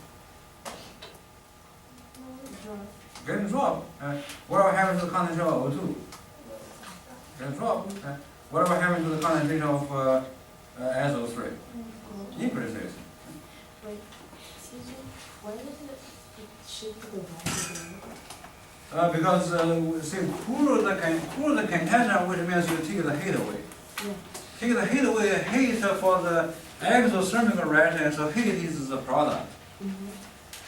Getting drop. Whatever happens to the concentration of O2? Getting drop. Whatever happens to the concentration of SO3? Increases. Wait, excuse me, why does it shift to the right again? Because, see, cool the container, which means you take the heat away. Yeah. Take the heat away, heat for the exothermic reaction, so heat is the product. Mm-hmm.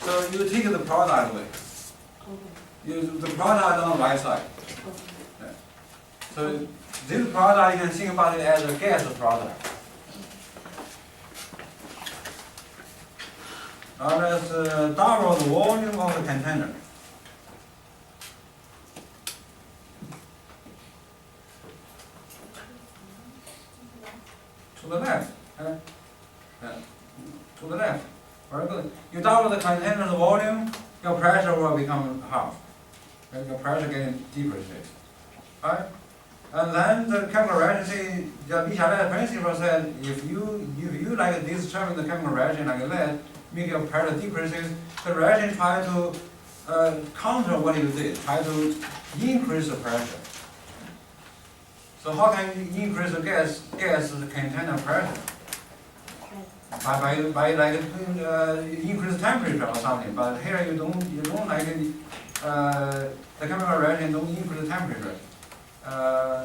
So you take the product away. Okay. The product on the right side. Okay. So this product, you can think about it as a gas product. Now let's double the volume of the container. To the left. To the left. Very good. You double the container's volume, your pressure will become half. Okay, your pressure getting decreases. Right? And then the chemical reaction, the Châtelier principle said, if you like disturbing the chemical reaction like that, make your pressure decreases, the reaction try to counter what you did, try to increase the pressure. So how can you increase the gas container pressure? By like increase temperature or something, but here you don't like the chemical reaction don't increase the temperature.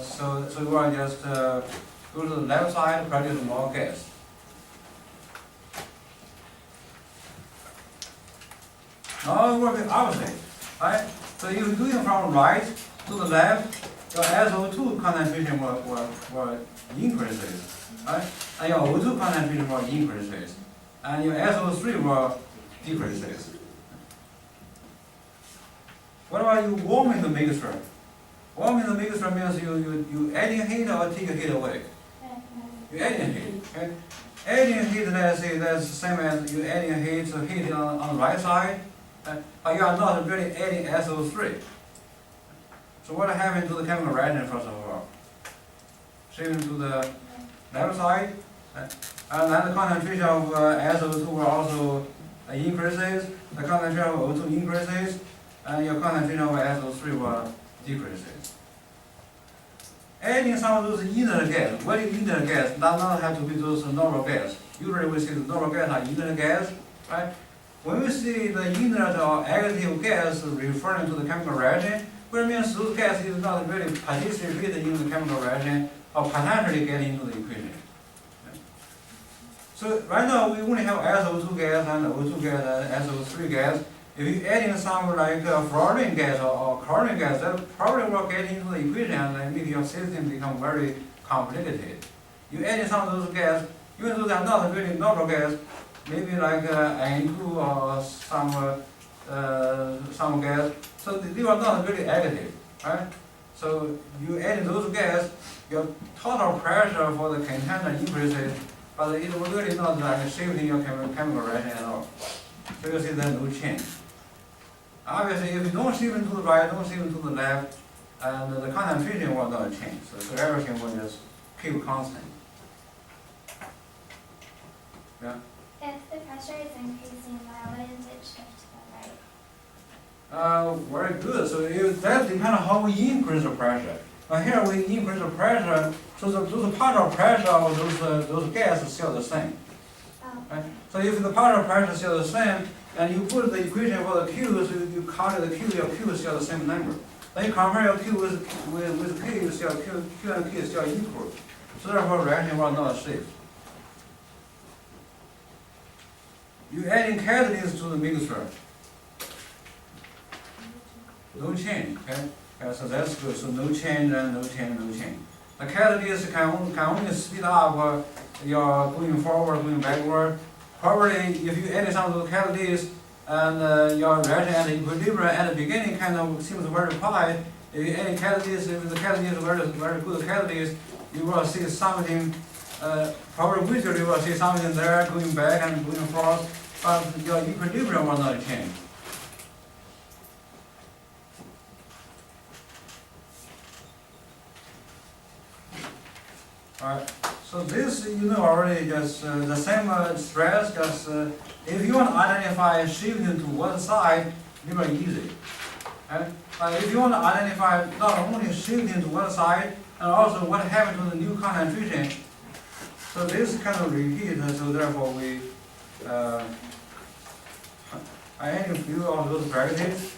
So you are just go to the left side, produce more gas. Now it works opposite, right? So if you do it from right to the left, your SO2 concentration will increases, right? And your O2 concentration will increases, and your SO3 will decreases. What about you warming the mixture? Warming the mixture means you adding heat or take heat away. You adding heat, okay? Adding heat, let's say that's the same as you adding heat, so heat on the right side, but you are not really adding SO3. So what happens to the chemical reaction first of all? Shifting to the left side, and then the concentration of SO2 will also increases, the concentration of O2 increases, and your concentration of SO3 will decreases. Adding some of those inert gas, very inert gas, does not have to be those normal gas. Usually we see the normal gas are inert gas, right? When we see the inert or additive gas referring to the chemical reaction, which means those gas is not really participating in the chemical reaction or potentially getting into the equation. So right now we only have SO2 gas and O2 gas and SO3 gas. If you add in some like fluorine gas or chlorine gas, that probably will get into the equation and make your system become very complicated. You add in some of those gas, even though they are not really normal gas, maybe like N2 or some gas, so they are not really additive, right? So you add those gas, your total pressure for the container increases, but it will really not like shifting your chemical reaction at all. So you see there's no change. Obviously, if you don't shift to the right, don't shift to the left, and the concentration will not change. So everything will just keep constant. Yeah. If the pressure is increasing, why wouldn't it shift to the right? Very good. So that depends on how we increase the pressure. But here we increase the pressure, so those partial pressure of those gases still the same. Oh. Right? So if the partial pressure is still the same, and you put the equation for the Q, so you count the Q, your Q is still the same number. Then you compare your Q with K, you still Q and K is still equal. So therefore reaction will not shift. You adding catalyst to the mixture. No change, okay? So that's good. So no change and no change, no change. The catalyst can only speed up your going forward, going backward. Probably if you add some of those catalysts and your reaction at equilibrium at the beginning kind of seems very quiet. If you add catalyst, if the catalyst is very good catalyst, you will see something, probably visually you will see something there going back and going forth, but your equilibrium will not change. Alright, so this you know already, just the same stress, just if you want to identify shifting to one side, very easy. Right? If you want to identify not only shifting to one side, and also what happened to the new concentration, so this kind of repeat, so therefore we, I add a few of those brackets,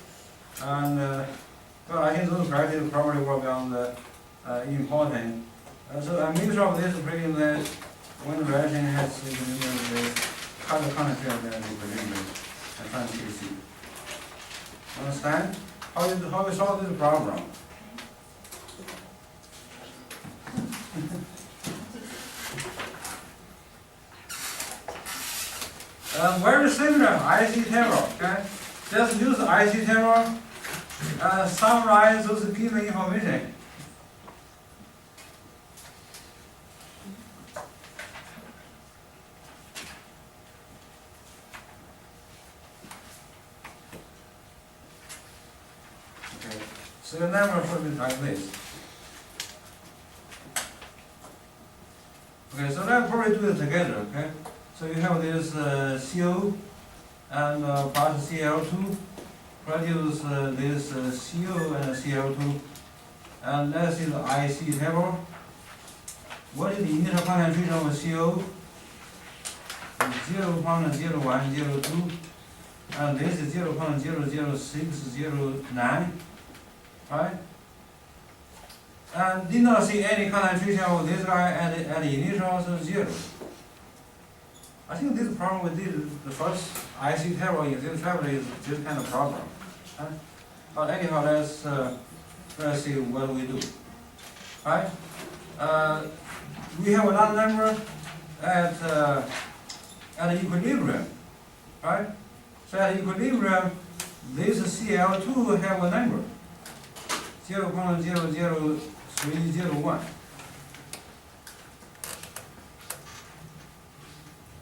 and Well, I think those practices probably will be on the important. So a mixture of this pretty much when the reaction has the color concentrate of the equilibrium and find Kc. Understand? How we solve this problem? Very similar IC table, okay? Just use IC table, summarize those given information. Okay, so the number should be like this. Okay, so let's probably do it together, okay? So you have this CO and plus Cl2, produce this CO and Cl2, and let's see the IC table. What is the initial concentration of CO? 0.0102, and this is 0.00609, right? And did not see any concentration of this guy at the initial, so 0. I think this problem we did the first IC table in this family is this kind of problem. Right? But anyhow, let's see what we do. Right? We have another number at equilibrium. Right? So at equilibrium, this Cl2 have a number 0.00301.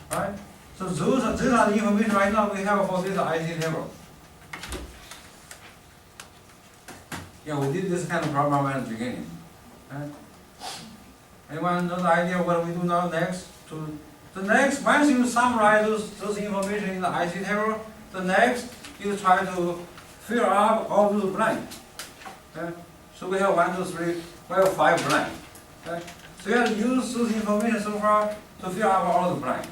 Right? So these are the information right now we have for this IC table. Yeah, we did this kind of problem at the beginning. Right? Anyone know the idea what we do now next? Once you summarize those information in the IC table, the next is try to fill up all those blanks. Okay? So we have 1, 2, 3, we have 5 blanks. Okay? So you have to use those information so far to fill up all the blanks.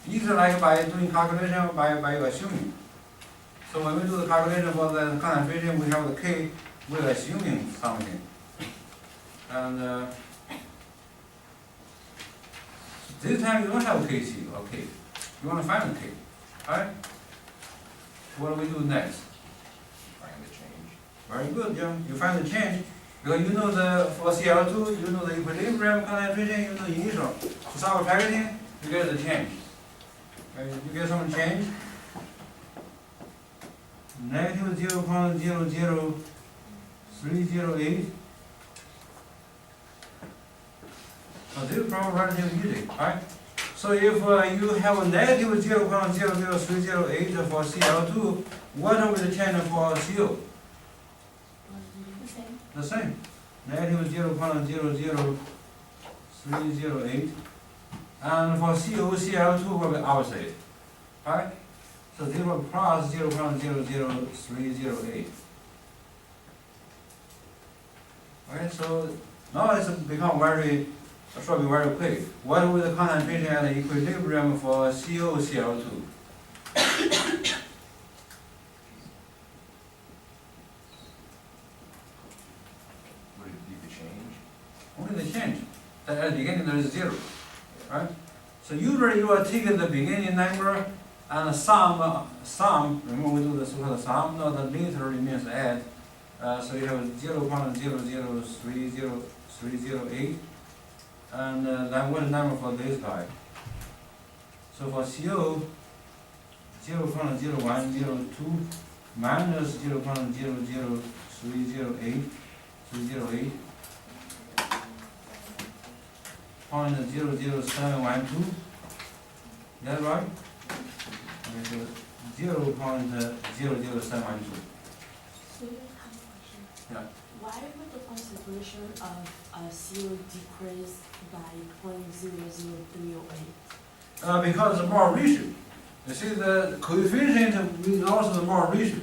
Either like by doing calculation by assuming. So when we do the calculation for the concentration, we have the K, we're assuming something. And this time you don't have Kc or K. You want to find the K. Right? What do we do next? Find the change. Very good, John. You find the change. Because you know for Cl2, you know the equilibrium concentration, you know the initial. So subtracting, you get the change. You get some change. Negative 0.00308. So this is probably relatively easy, right? So if you have a negative 0.00308 for Cl2, what will the change for CO? The same. Negative 0.00308. And for CO, Cl2 will be opposite. Right? So 0 plus 0.00308. Okay, so now it's become should be very quick. What will the concentration at the equilibrium for CO, Cl2? Would it be the change? Only the change. That at the beginning there is 0. Right? So usually you are taking the beginning number and sum, remember we do the so-called sum, not the literally means add. So you have 0.00308, and then what number for this guy? So for CO, 0.0102 minus 0.00308, 308. 0.00712. Is that right? Okay, so 0.00712. So I have a question. Yeah. Why would the concentration of CO decrease by 0.00308? Because it's more ratio. You see the coefficient is also the more ratio.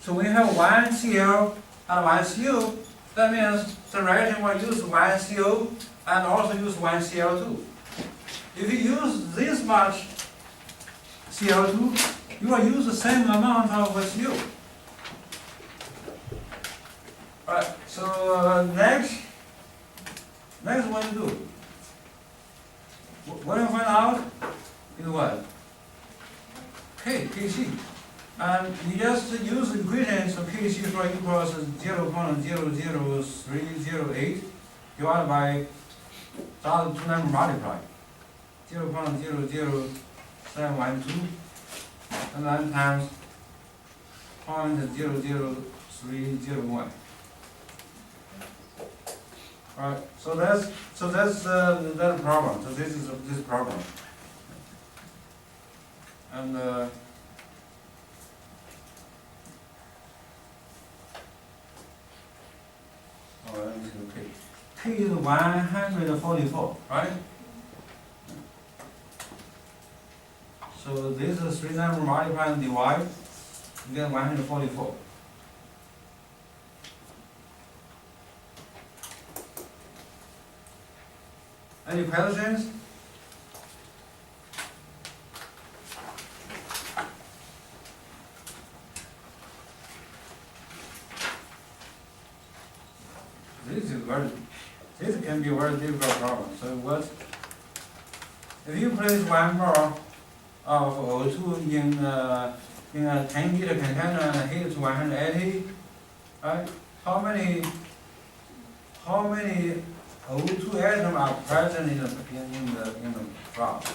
So when you have 1 Cl and 1 CO, that means the reaction will use 1 CO and also use 1 Cl2. If you use this much Cl2, you will use the same amount of CO. Alright, so next what you do? What you find out is what? Kc. And you just use the equation, so Kc equals 0.00308 divided by the other two numbers multiply. 0.00712 and then times 0.00301. Alright, so that's that problem. So this is this problem. And let me see, K. K is 144, right? So this is three numbers multiply and divide, you get 144. Any questions? This can be a very difficult problem. So what, if you place 1 mole of O2 in a 10-liter container and heat to 180, right? How many O2 atoms are present in the flask?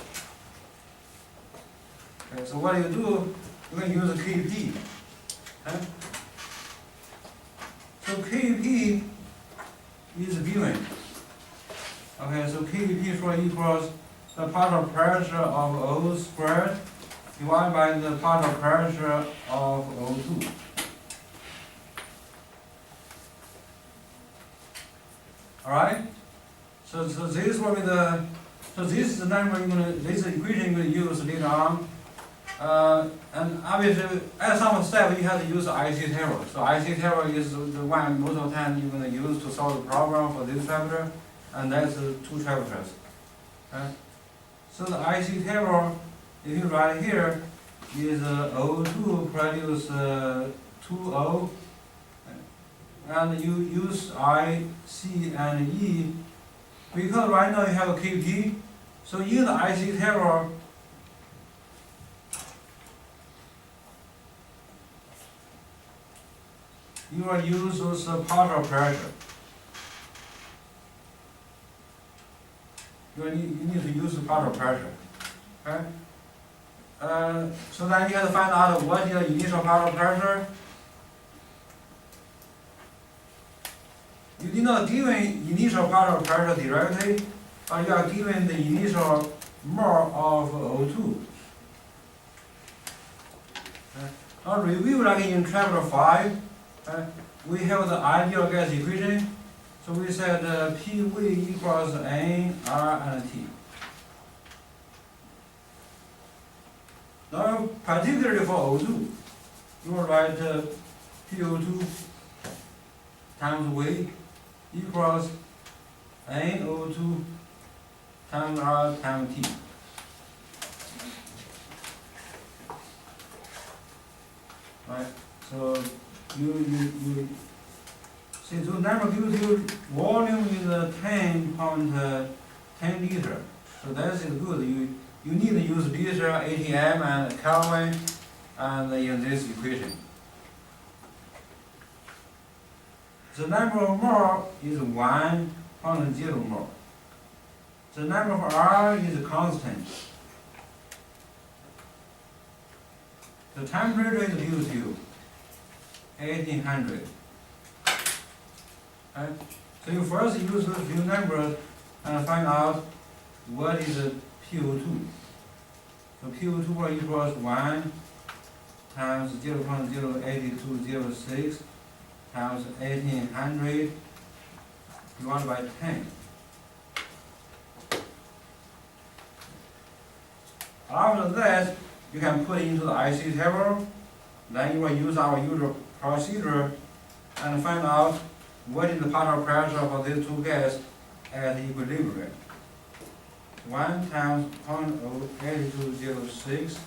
Okay, so what you do, you can use Kp. Okay? So Kp is given. Okay, so Kp equals the partial pressure of O squared divided by the partial pressure of O2. Alright? So this will be the, so this is the number this equation you're going to use later on. And obviously, at some step you have to use IC table. So IC table is the one most of the time you're going to use to solve the problem for this chapter, and that's 2 chapters. Okay? So the IC table, if you write here, is O2 produce 2O, and you use I, C, and E, because right now you have a Kp, so in the IC table, you will use those partial pressure. You need to use the partial pressure. Okay? So then you have to find out what is the initial partial pressure. You did not given initial partial pressure directly, but you are given the initial mole of O2. Okay? Now review like in chapter 5. We have the ideal gas equation, so we said PV equals N, R, and T. Now, particularly for O2, you will write PO2 times V equals NO2 times R times T. Right? So you see, so number gives you volume is 10.10 liter. So that is good. You need to use liter, ATM, and Kelvin, and in this equation. The number of mole is 1.0 mole. The number of R is constant. The temperature is given to you, 1800. Right? So you first use those few numbers and find out what is the PO2. So PO2 equals 1 times 0.08206 times 1800 divided by 10. After that, you can put into the IC table. Then you will use our usual procedure and find out what is the partial pressure for these two gases at equilibrium. 1 times 0.8206,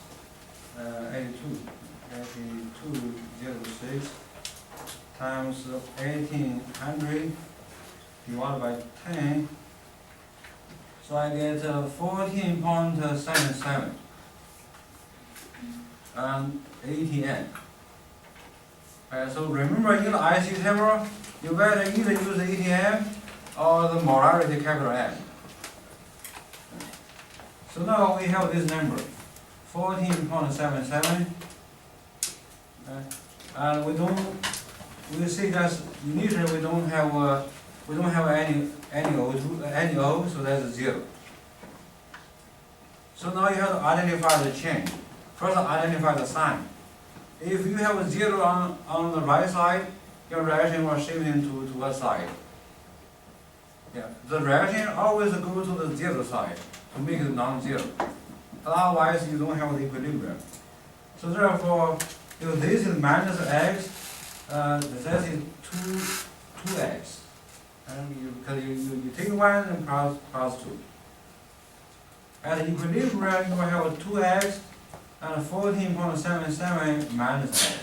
8206 times 1800 divided by 10. So I get 14.77 and ATM. So remember in the IC table, you better either use the ATM or the molarity capital M. So now we have this number, 14.77. And we see that initially we don't have any O, so that's 0. So now you have to identify the change. First identify the sign. If you have a 0 on the right side, your reaction will shift into what side? Yeah, the reaction always goes to the 0 side to make it non-zero. Otherwise, you don't have the equilibrium. So therefore, if this is minus x, that is 2x. And because you take 1 and plus 2. At equilibrium, you will have 2x and 14.77 minus x.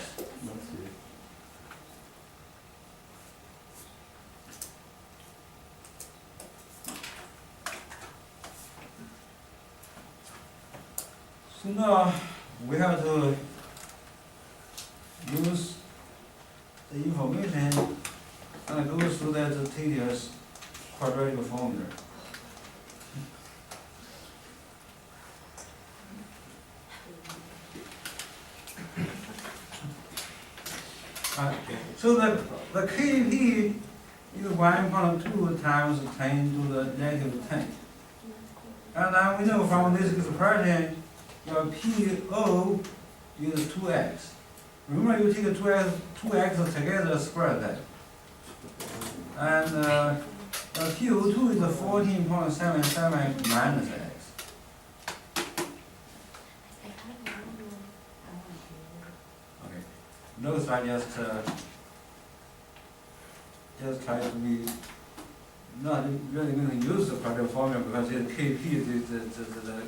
So now we have to use the information and go through that tedious quadratic formula. So the KP is 1.2 times 10 to the negative 10. And now we know from this expression, your PO is 2x. Remember you take 2x together, square that. And PO2 is 14.77 minus x. Okay. Notice I just try to be not really going to use the quadratic formula because the KP, the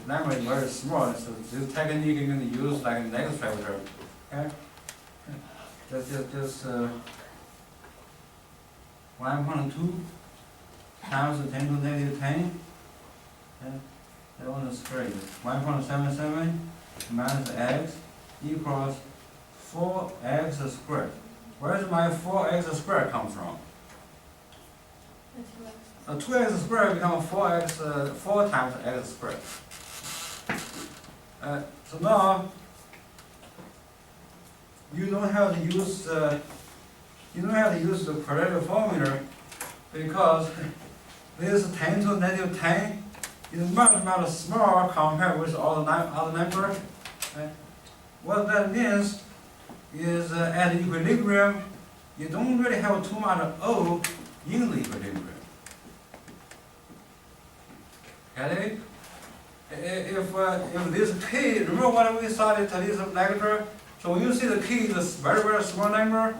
number is very small, so this technique you're going to use like a next factor. Okay? Just 1.2 times 10 to the negative 10. Okay? That one is straight. 1.77 minus x equals 4x squared. Where does my 4x squared come from? 2x squared becomes 4 times x squared. So now you don't have to use the quadratic formula because this 10 to the negative 10 is much small compared with all the other numbers. What that means is at equilibrium, you don't really have too much O in the equilibrium. Okay? If this K, remember what we started today's lecture? So when you see the K is a very small number,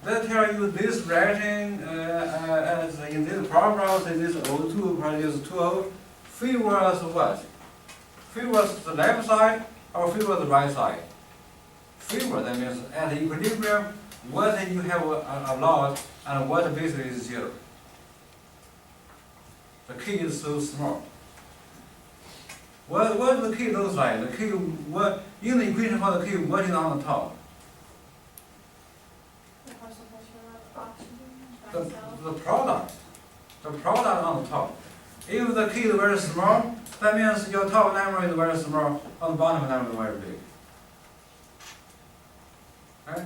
that tells you this reaction as in this problem, say this O2 produces 2O, favors what? Favors the left side or favors the right side? Favor, that means at equilibrium, what you have a lot and what basically is 0. The K is so small. What does the K looks like? The K, what in the equation for the K, what is on the top? The product. The product on the top. If the K is very small, that means your top number is very small, on the bottom number is very big. Okay?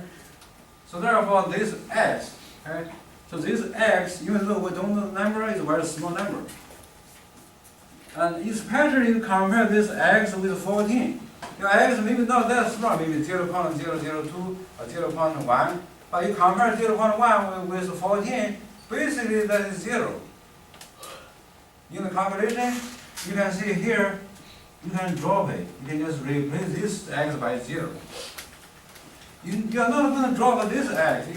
So therefore this x, okay? So this x, even though we don't know the number, is a very small number. And especially you compare this x with 14. Your x maybe not that small, maybe 0.002 or 0.1, but you compare 0.1 with 14, basically that is 0. In the calculation, you can see here, you can drop it. You can just replace this x by 0. You are not going to drop this x.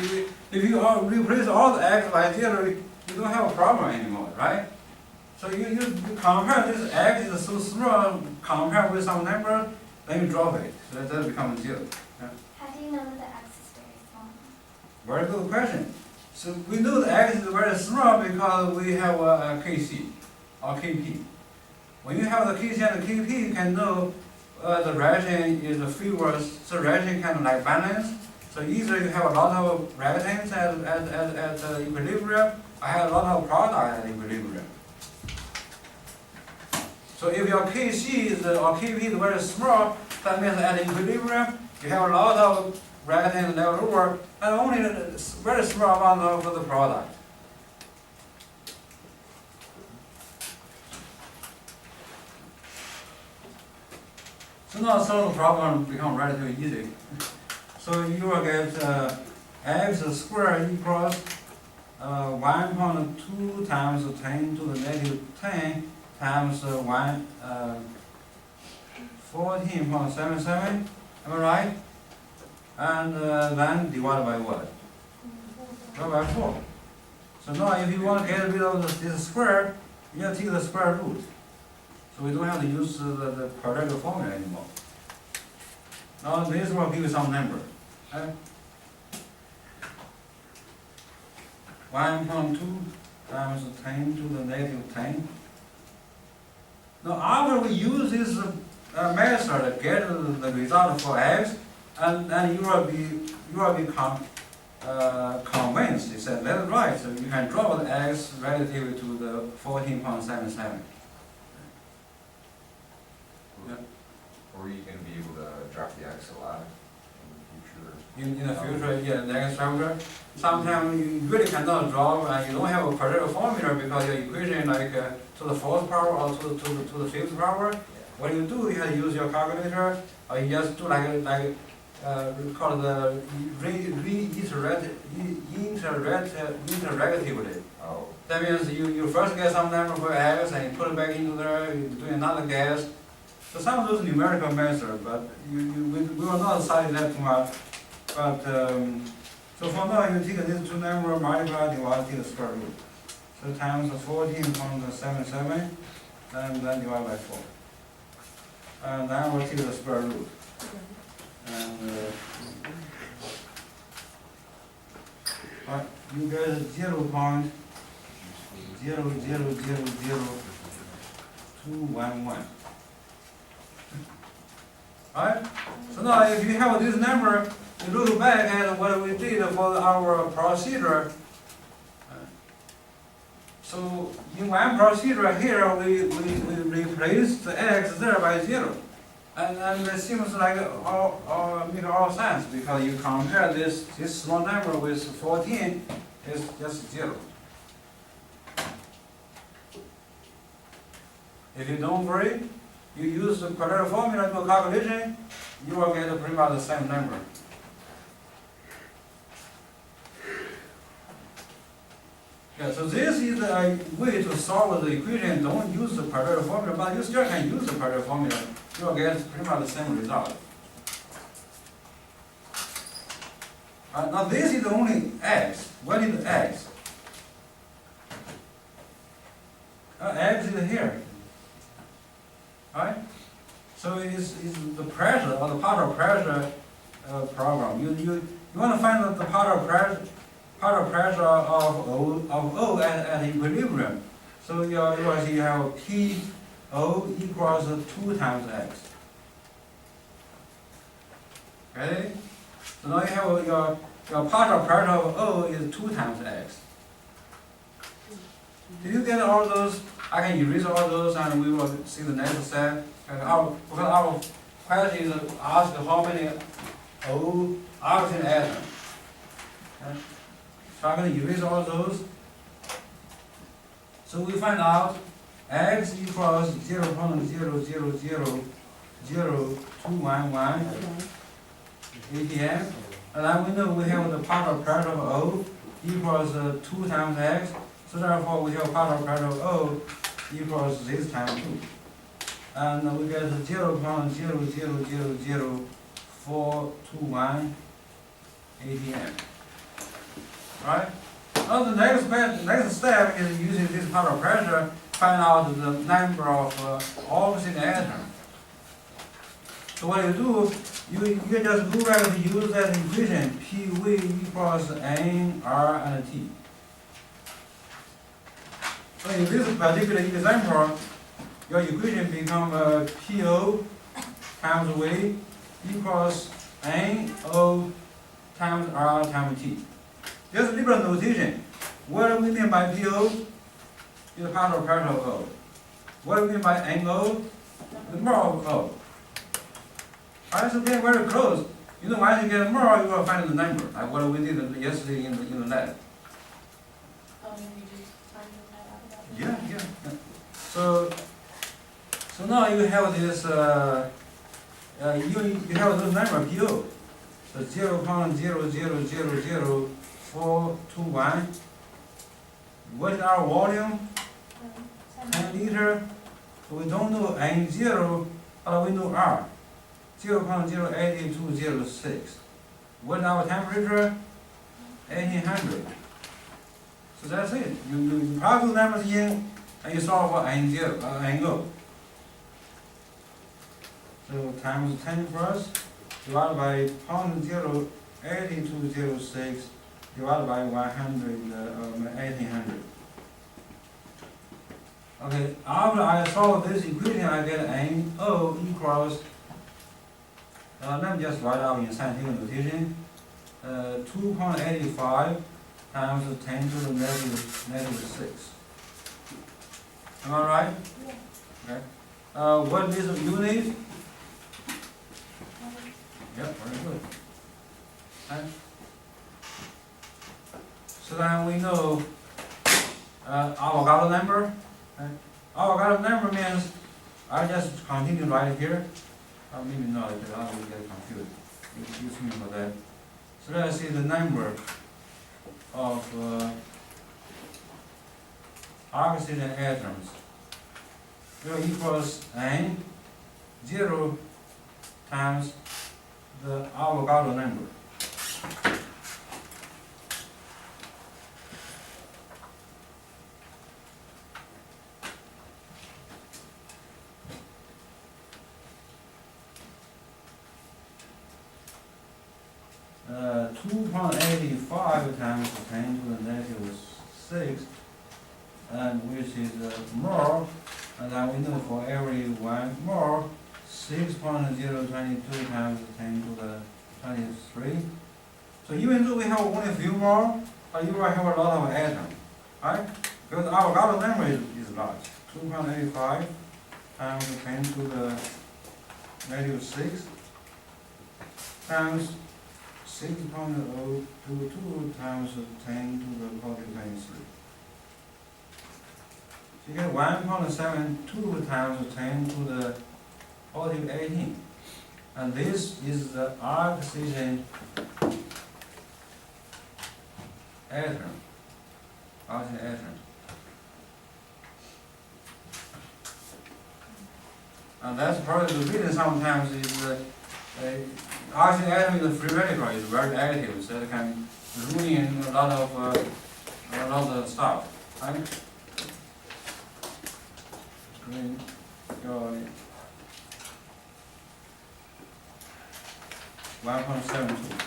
If you replace all the x by 0, you don't have a problem anymore, right? So you compare this x is so small, compare with some number, then you drop it. So that becomes 0. Yeah? How do you know that the x is very small? Very good question. So we know the X is very small because we have a KC or KP. When you have the KC and the KP, you can know the reaction is a fevers, so reaction kind of like balance. So either you have a lot of reactants at equilibrium, I have a lot of product at equilibrium. So if your Kc is or Kp is very small, that means at equilibrium you have a lot of reactants left over and only a very small amount of the product. So now solve the problem become relatively easy. So you will get x squared equals 1.2 times 10 to the negative 10 times 14.77, am I right? And then divided by what? Divided by 4. So now if you want to get rid of this square, you have to take the square root. So we don't have to use the quadratic formula anymore. Now this will give you some number. Okay? 1.2 times 10 to the negative 10. Now after we use this method to get the result for x, and then you will be convinced. You said that's right. So you can draw the x relative to the 14.77. Yeah. Or you can be able to drop the x a lot in the future. In the future, yeah, next chapter. Sometimes you really cannot draw and you don't have a quadratic formula because your equation like to the fourth power or to the fifth power. What you do, you have to use your calculator, or you just do we call the interactively. Oh, That means you first get some number for x and you put it back into there, you do another guess. So some of those numerical methods, but we will not study that too much. But so for now, you take these two numbers, multiply, divide, take the square root. So times 14.77, and then divide by 4. And then we'll take the square root. And you get 0.0000211. Right? So now if you have this number, you look back at what we did for our procedure. So in one procedure here, we replace the x there by 0. And it seems like make all sense because you compare this small number with 14, it's just 0. If you don't worry, you use the quadratic formula to do a calculation, you will get pretty much the same number. Yeah, so this is a way to solve the equation. Don't use the quadratic formula, but you still can use the quadratic formula. You will get pretty much the same result. Now this is only x. What is x? X is here. Right? So it's the pressure or the partial pressure problem. You want to find out the partial pressure of O at equilibrium. So you have P O equals 2 times x. Okay? So now you have your partial pressure of O is 2 times x. Did you get all those? I can erase all those and we will see the next step. Because our question is asked how many O oxygen atoms. Okay? So I'm going to erase all those. So we find out x equals 0.0000211 atm. And then we know we have the partial pressure of O equals 2 times x. So therefore we have partial pressure of O equals this times 2. And we get 0.0000421 atm. Right? Now the next step is using this partial pressure, find out the number of oxygen atoms. So what you do, you can just go back to use that equation, PV equals N, R, and T. So in this particular example, your equation become PO times V equals NO times R times T. Just different notation. What we mean by PO is part of O. What we mean by NO, the more of O. Alright, so getting very close. You know, once you get more, you will find the number, like what we did yesterday in the lab. Oh, and you just find that out about it? Yeah. So now you have this, you have this number PO. So 0.0000421. What is our volume? 10 liter. So we don't know N0, but we know R. 0.08206. What is our temperature? 1800. So that's it. You plug those numbers in and you solve for NO. So times 10 first, divided by 0.08206, divided by 1800. Okay, after I solve this equation, I get NO equals, let me just write out in scientific notation, 2.85 times 10 to the negative 6. Am I right? Yeah. Okay. What is the unit? Yep, very good. Okay. So then we know Avogadro number. Okay. Avogadro number means I just continue right here. Maybe not, because I will get confused. Excuse me for that. So let's see the number of oxygen atoms will equals N0 times the Avogadro number. Uh, 2.85 times 10 to the negative 6, and which is more, and then we know for every 1 more, 6.022 times 10 to the 23. So even though we have only a few more, but you will have a lot of atoms, right? Because our Avogadro number is large. 2.85 times 10 to the negative 6 times 6.022 times 10 to the positive 23. So you get 1.72 times 10 to the positive 18. And this is the oxygen atom. Oxygen atom. And that's probably the reason sometimes is oxygen atom is a free radical, is very active, so it can ruin a lot of stuff. Right? Green, yellow, 1.72.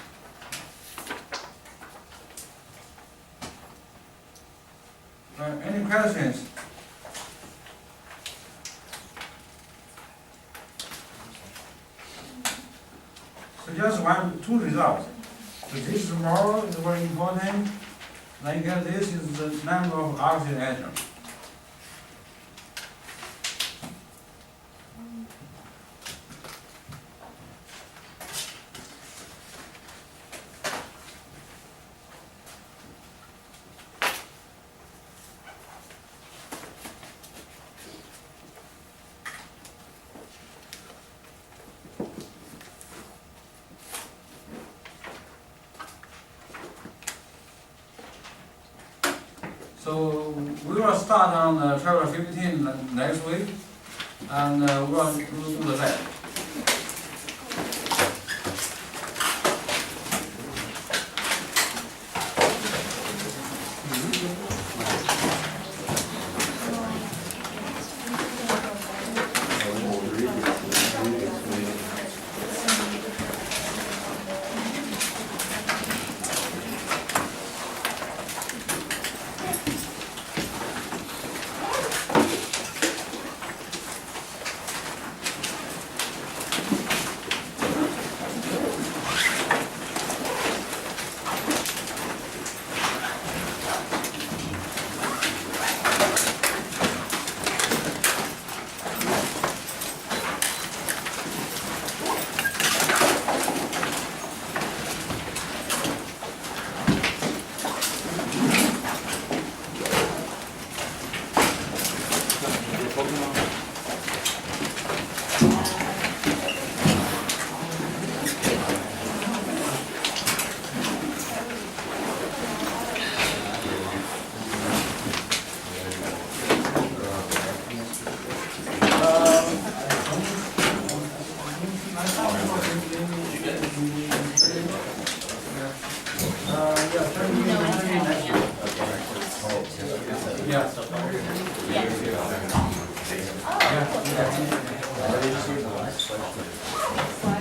Any questions? So just two results. So this tomorrow is very important. Then you get this is the number of oxygen atoms. So we will start on chapter 15 next week, and we will do the lab. Yeah. So far. Already received the last question.